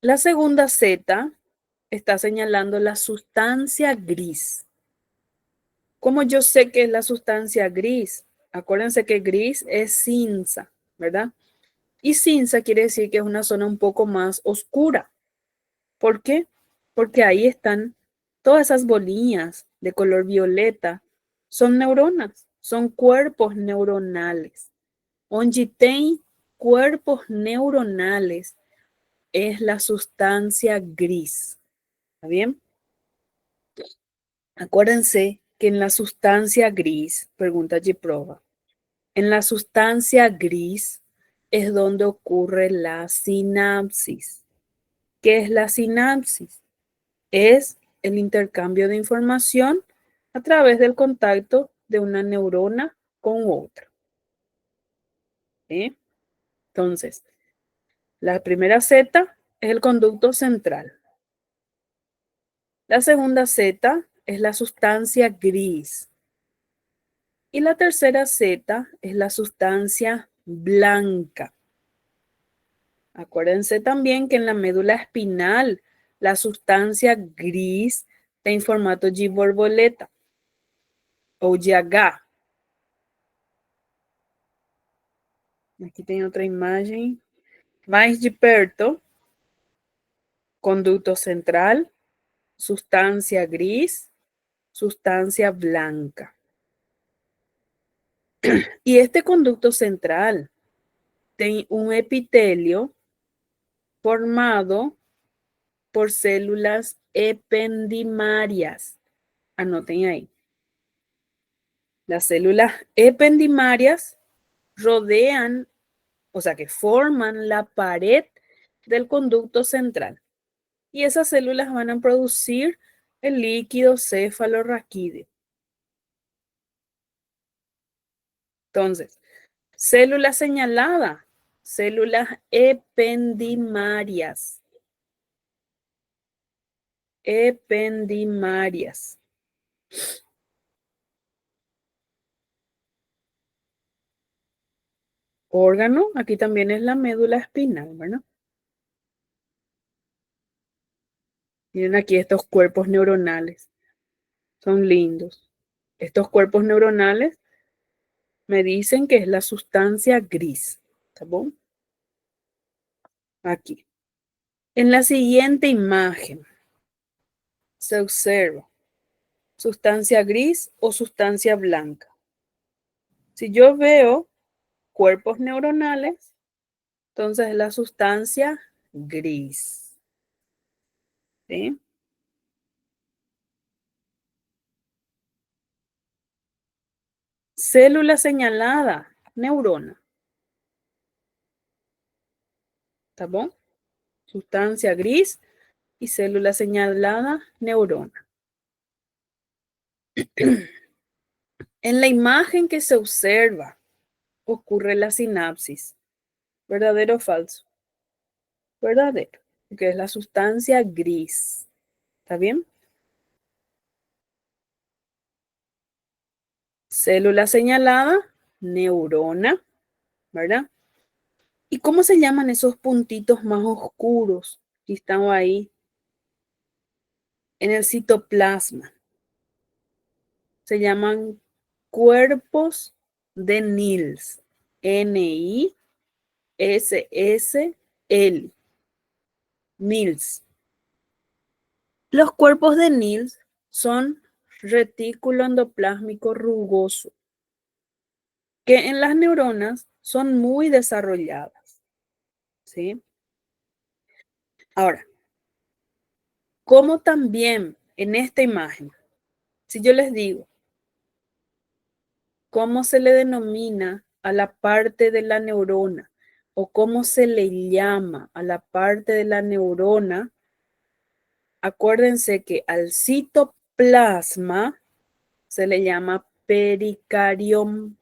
La segunda Z está señalando la sustancia gris. ¿Cómo yo sé que es la sustancia gris? Acuérdense que gris es cinza, ¿verdad? Y cinza quiere decir que es una zona un poco más oscura. ¿Por qué? Porque ahí están todas esas bolillas de color violeta. Son neuronas, son cuerpos neuronales. Onde tem cuerpos neuronales es la sustancia gris. ¿Está bien? Acuérdense que en la sustancia gris, pregunta Giprova, en la sustancia gris es donde ocurre la sinapsis. ¿Qué es la sinapsis? Es el intercambio de información a través del contacto de una neurona con otra. ¿Sí? Entonces, la primera Z es el conducto central. La segunda Z es la sustancia gris. Y la tercera Z es la sustancia blanca. Acuérdense también que en la médula espinal la sustancia gris está en formato de borboleta o de H. Aqui tem outra imagem mais de perto. Conducto central, sustancia gris, sustancia blanca. Y este conducto central tiene un epitelio formado por células ependimarias. Anoten ahí. Las células ependimarias rodean, o sea, que forman la pared del conducto central. Y esas células van a producir el líquido cefalorraquídeo. Entonces, célula señalada, células ependimarias. Ependimarias. Órgano, aquí también es la médula espinal, ¿verdad? Miren aquí estos cuerpos neuronales. Son lindos. Estos cuerpos neuronales me dicen que es la sustancia gris. ¿Está bien? Aquí. En la siguiente imagen se observa sustancia gris o sustancia blanca. Si yo veo cuerpos neuronales, entonces es la sustancia gris. ¿Sí? Célula señalada, neurona. ¿Está bien? Sustancia gris y célula señalada, neurona. En la imagen que se observa ocurre la sinapsis. ¿Verdadero o falso? Verdadero, porque es la sustancia gris. ¿Está bien? Célula señalada, neurona, ¿verdad? ¿Y cómo se llaman esos puntitos más oscuros que están ahí en el citoplasma? Se llaman cuerpos de Nils. N-I-S-S-L. Nils. Los cuerpos de Nils son retículo endoplásmico rugoso, que en las neuronas son muy desarrolladas. ¿Sí? Ahora, como también en esta imagen, si yo les digo, ¿cómo se le denomina a la parte de la neurona? O cómo se le llama a la parte de la neurona. Acuérdense que al citoplasma se le llama pericarium.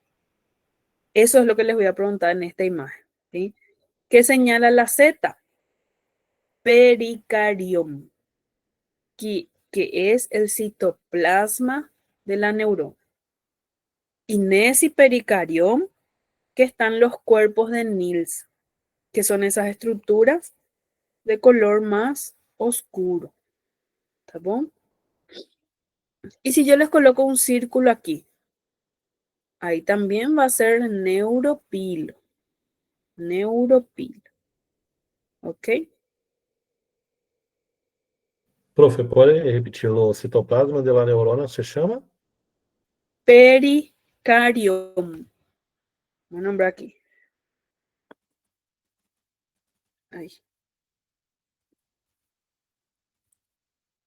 Eso es lo que les voy a preguntar en esta imagen. ¿Sí? ¿Qué señala la Z? Pericarium, que es el citoplasma de la neurona. Y Nesi pericarium, que están los cuerpos de Nils, que son esas estructuras de color más oscuro. ¿Está bien? Y si yo les coloco un círculo aquí, ahí también va a ser neuropilo. Neuropilo. ¿Ok? Profe, ¿puede repetir o citoplasma de la neurona se llama? Pericarium. Voy a nombrar aquí. Ahí.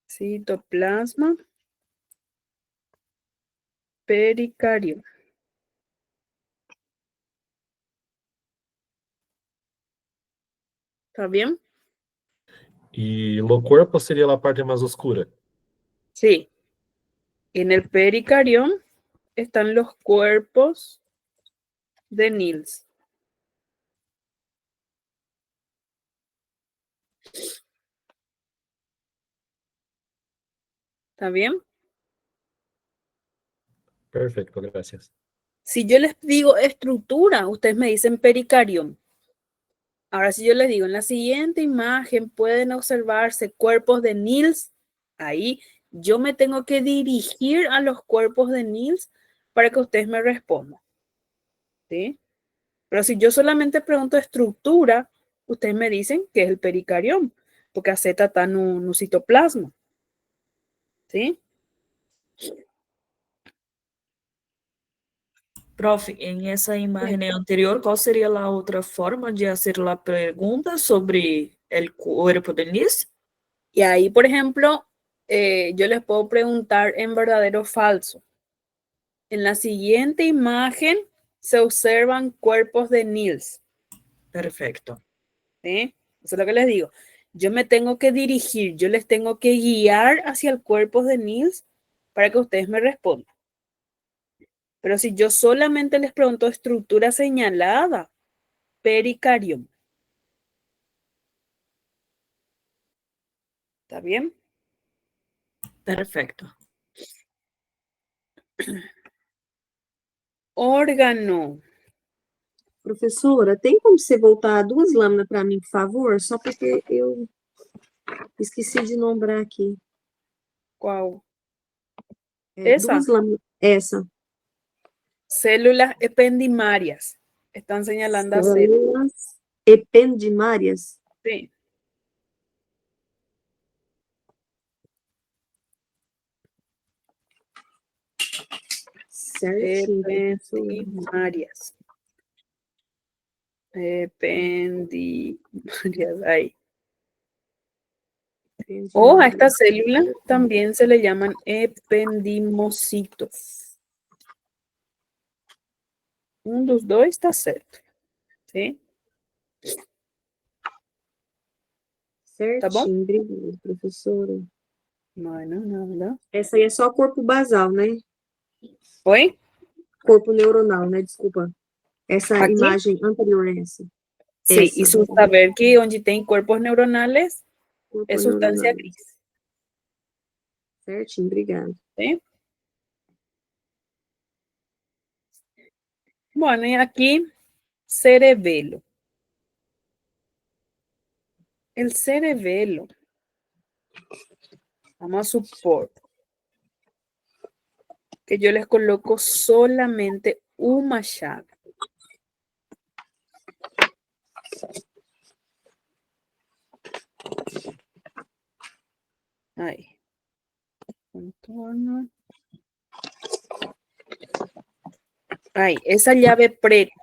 Citoplasma. Pericarium. ¿Está bien? Y lo cuerpo sería la parte más oscura. Sí. En el pericarium están los cuerpos de Nils. ¿Está bien? Perfecto, gracias. Si yo les digo estructura, ustedes me dicen pericarium. Ahora, si yo les digo, en la siguiente imagen pueden observarse cuerpos de Nils, ahí yo me tengo que dirigir a los cuerpos de Nils para que ustedes me respondan. ¿Sí? Pero si yo solamente pregunto estructura, ustedes me dicen que es el pericarium, porque a Z está en un citoplasma. ¿Sí? Prof, en esa imagen anterior, ¿cuál sería la otra forma de hacer la pregunta sobre el cuerpo de Nils? Y ahí, por ejemplo, yo les puedo preguntar en verdadero o falso. En la siguiente imagen se observan cuerpos de Niels. Perfecto. ¿Sí? Eso es lo que les digo. Yo me tengo que dirigir, yo les tengo que guiar hacia el cuerpo de Niels para que ustedes me respondan. Pero si yo solamente les pregunto estructura señalada, pericarium. ¿Está bien? Perfecto. Órgano. Professora, tem como você voltar 2 lâminas para mim, por favor? Só porque eu esqueci de nombrar aqui. ¿Cuál? É, Essa? 2 lâminas. Essa. Células ependimarias. Están señalando a células. Células ependimárias. Sí. Certinho, professora. Ependimarias. Ependimarias. Ahí. O a esta célula también se le llaman ependimocitos. Dos dois está certo. ¿Sí? Tá bom? Certinho, obrigada, professora. Bueno, nada. Essa aí é só corpo basal, né? Oi? Corpo neuronal, né? Desculpa. Essa Aqui? imagem anterior a essa. Sí, Essa. y su saber que onde tem cuerpos neuronales Corpo es sustancia neuronal. gris. Certinho, obrigada. ¿Sí? Bueno, y aquí cerebelo. El cerebelo. Vamos a supor que yo les coloco solamente una llave. Ahí. Contorno. Ahí, esa llave preta.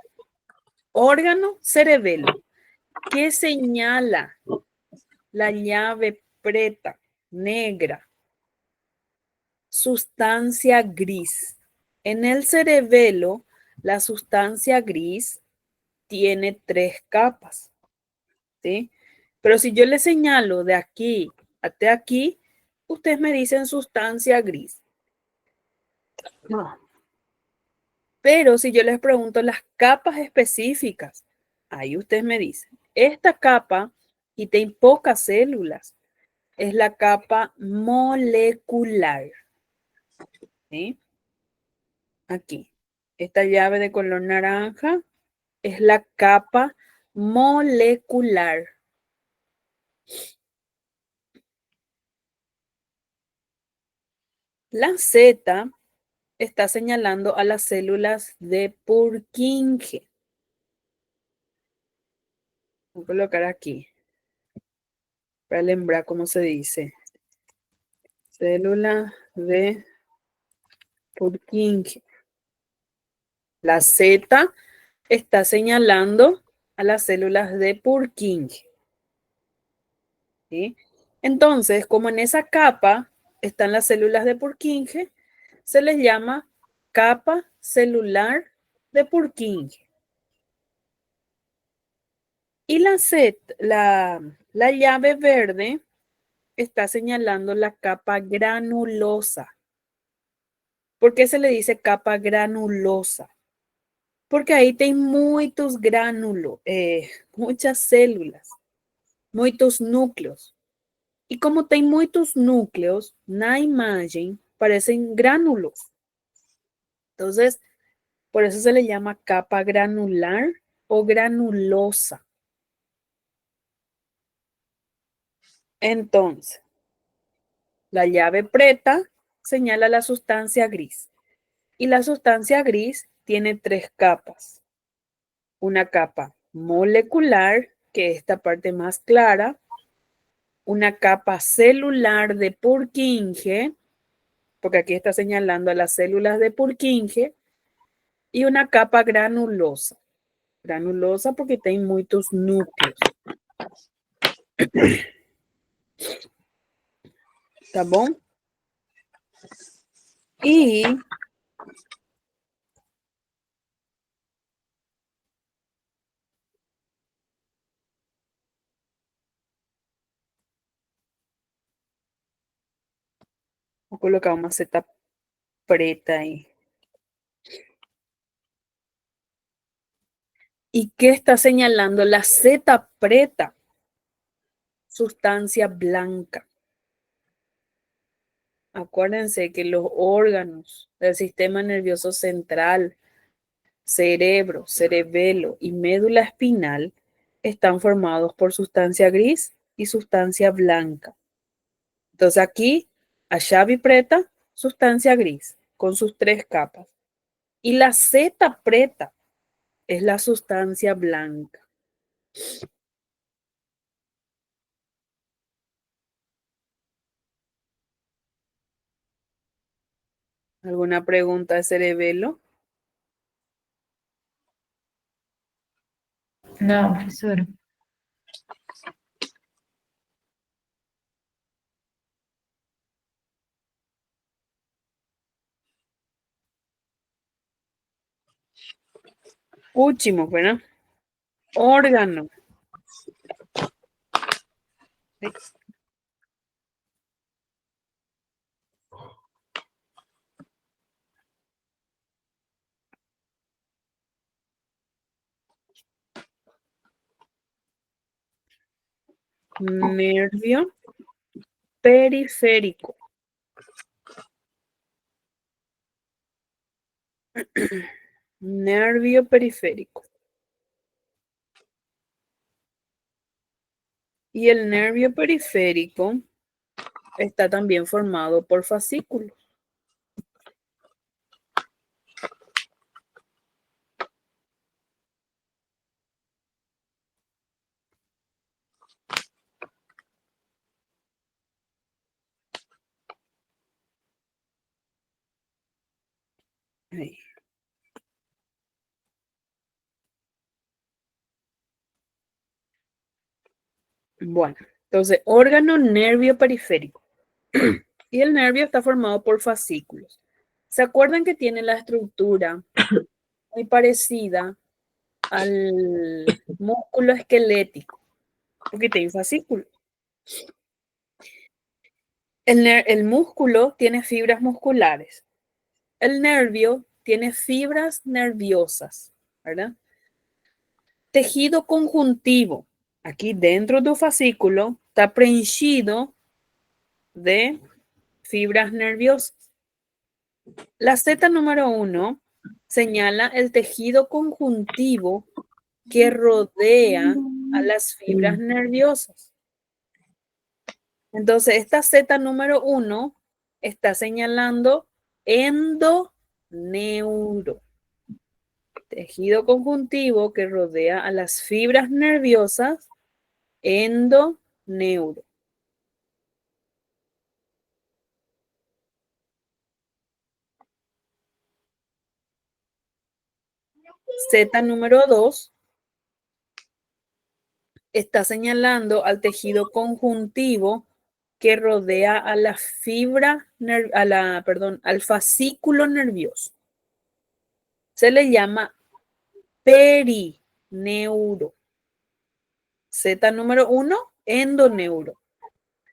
Órgano cerebelo. ¿Qué señala la llave preta, negra? Sustancia gris. En el cerebelo, la sustancia gris tiene 3 capas. ¿Sí? Pero si yo le señalo de aquí hasta aquí, ustedes me dicen sustancia gris. No. Pero si yo les pregunto las capas específicas, ahí ustedes me dicen, esta capa, y tiene pocas células, es la capa molecular. ¿Sí? Aquí. Esta llave de color naranja es la capa molecular. La Z está señalando a las células de Purkinje. Voy a colocar aquí para lembrar cómo se dice. Célula de Purkinje. La Z está señalando a las células de Purkinje. ¿Sí? Entonces, como en esa capa están las células de Purkinje, se les llama capa celular de Purkinje. Y la llave verde está señalando la capa granulosa. ¿Por qué se le dice capa granulosa? Porque ahí tem muchos gránulos, muchas células, muchos núcleos. Y como tem muchos núcleos, na imagem parecen gránulos. Entonces, por eso se le llama capa granular o granulosa. Entonces, la llave preta señala la sustancia gris. Y la sustancia gris tiene 3 capas. Una capa molecular, que es esta parte más clara. Una capa celular de Purkinje, porque aquí está señalando a las células de Purkinje. Y una capa granulosa. Granulosa porque tiene muchos núcleos. Tá bom? E Vou colocar uma seta preta ahí. ¿Y qué está señalando la seta preta? Sustancia blanca. Acuérdense que los órganos del sistema nervioso central, cerebro, cerebelo y médula espinal están formados por sustancia gris y sustancia blanca. Entonces aquí, a Xavi preta, sustancia gris, con sus 3 capas. Y la seta preta es la sustancia blanca. ¿Alguna pregunta de cerebelo? Não, professora. Último, ¿verdad? Órgano. Nervio periférico. Nervio periférico. Y el nervio periférico está también formado por fascículos. Ahí. Bueno, entonces, órgano nervio periférico. Y el nervio está formado por fascículos. ¿Se acuerdan que tiene la estructura muy parecida al músculo esquelético? Porque tiene fascículos. El músculo tiene fibras musculares. El nervio tiene fibras nerviosas, ¿verdad? Tejido conjuntivo. Aquí dentro del fascículo está preenchido de fibras nerviosas. La Z número 1 señala el tejido conjuntivo que rodea a las fibras nerviosas. Entonces, esta Z número 1 está señalando endoneuro. Tejido conjuntivo que rodea a las fibras nerviosas, endoneuro. Z número 2 está señalando al tejido conjuntivo que rodea a la fibra, al fascículo nervioso. Se le llama perineuro. Z número 1, endoneuro.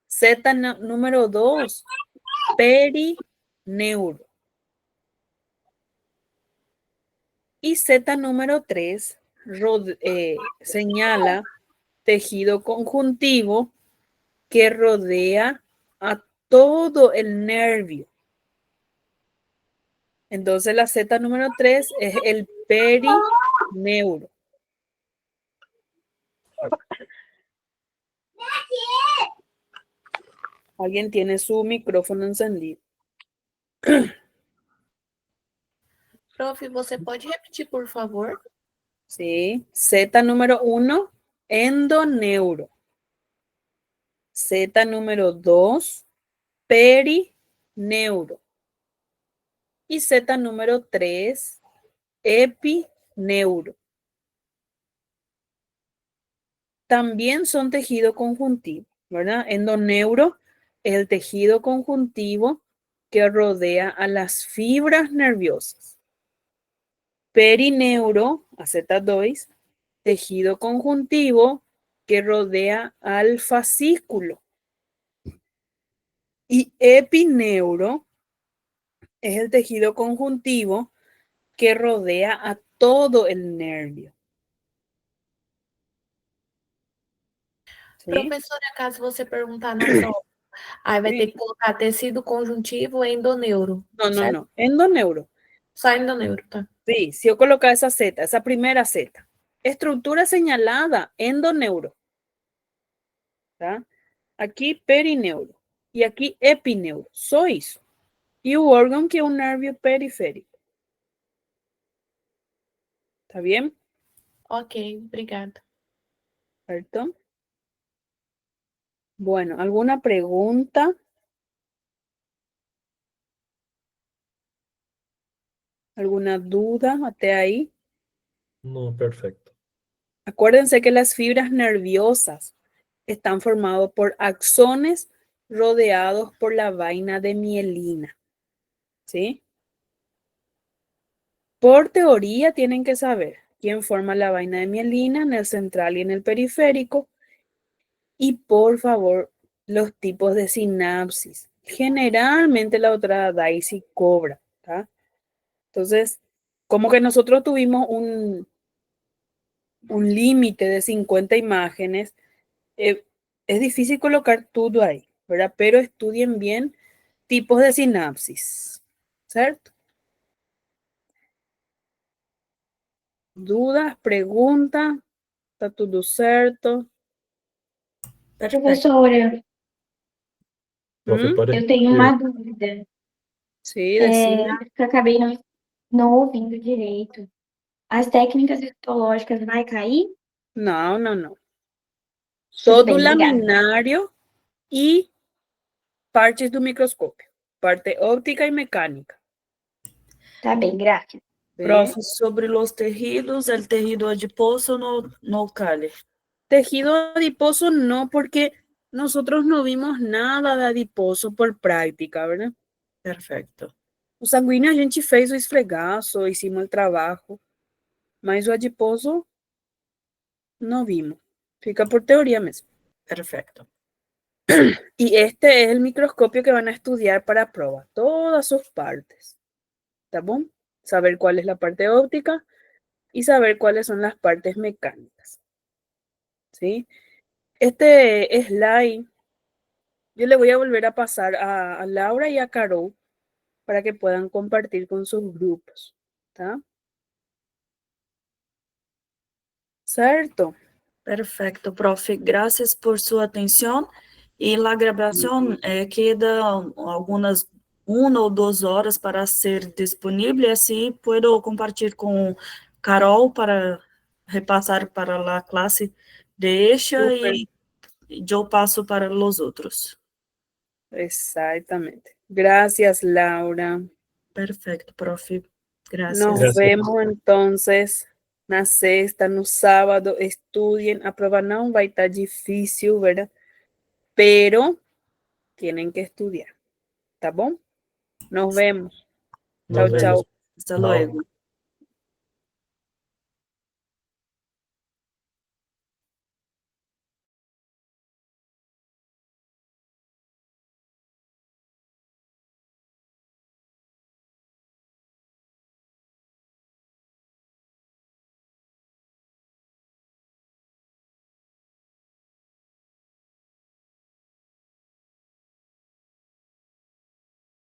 Z número 2, perineuro. Y Z número 3 señala tejido conjuntivo que rodea a todo el nervio. Entonces la Z número 3 es el perineuro. Alguien tiene su micrófono encendido. Prof, você pode repetir, por favor? Sí. Z número 1, endoneuro. Z número 2, perineuro. Y Z número 3, epineuro. También son tejido conjuntivo, ¿verdad? Endoneuro es el tejido conjuntivo que rodea a las fibras nerviosas. Perineuro, a Z2, tejido conjuntivo que rodea al fascículo. Y epineuro es el tejido conjuntivo que rodea a todo el nervio. ¿Sí? Professora, caso você perguntar na prova, aí vai ter que colocar tecido conjuntivo e endoneuro. No, certo? no. Endoneuro. Só endoneuro, tá? Sí, si yo coloco esa Z, esa primera Z. Estructura señalada, endoneuro. ¿Tá? Aquí perineuro. Y aquí epineuro. Só isso. Y un órgano que es un nervio periférico. ¿Está bien? Ok, obrigada. ¿Cierto? Bueno, ¿alguna pregunta? ¿Alguna duda hasta ahí? No, perfecto. Acuérdense que las fibras nerviosas están formadas por axones rodeados por la vaina de mielina. ¿Sí? Por teoría tienen que saber quién forma la vaina de mielina en el central y en el periférico. Y por favor, los tipos de sinapsis. Generalmente la otra Daisy cobra. ¿Tá? Entonces, como que nosotros tuvimos un límite de 50 imágenes, es difícil colocar todo ahí, ¿verdad? Pero estudien bien tipos de sinapsis, ¿cierto? ¿Dudas, preguntas? ¿Está todo certo? Professora, Profe, pode eu tenho repetir. uma dúvida. Sí, decime. Acho que eu acabei não ouvindo direito. As técnicas histológicas vai cair? No, no, no. Tudo Todo bem, obrigada. laminario y partes do microscopio. Parte óptica y mecánica. Tá bem, graças. ¿Sí? Prof, sobre los tejidos, el tejido adiposo no cale. Tejido adiposo no, porque nosotros no vimos nada de adiposo por práctica, ¿verdad? Perfecto. O sanguíneo a gente fez o esfregaço, hicimos el trabajo, mas o adiposo no vimos. Fica por teoría mesmo. Perfecto. Y este es el microscopio que van a estudiar para prueba, todas sus partes. ¿Está bien? Saber cuál es la parte óptica y saber cuáles son las partes mecánicas. ¿Sí? Este slide, yo le voy a volver a pasar a Laura y a Carol para que puedan compartir con sus grupos. ¿Está? ¿Cierto? Perfecto, prof. Gracias por su atención. Y la grabación queda algunas 1 o 2 horas para ser disponible, así puedo compartir con Carol para repasar para la clase de ella Súper. y yo paso para los otros. Exactamente. Gracias, Laura. Perfecto, prof. Gracias. Nos Gracias. vemos entonces na sexta, no sábado. Estudien. A prova não vai estar difícil, ¿verdad? Pero tienen que estudiar. ¿Tá bom? Nos vemos. Nos Chao, chao. vemos. Hasta Tchau. luego.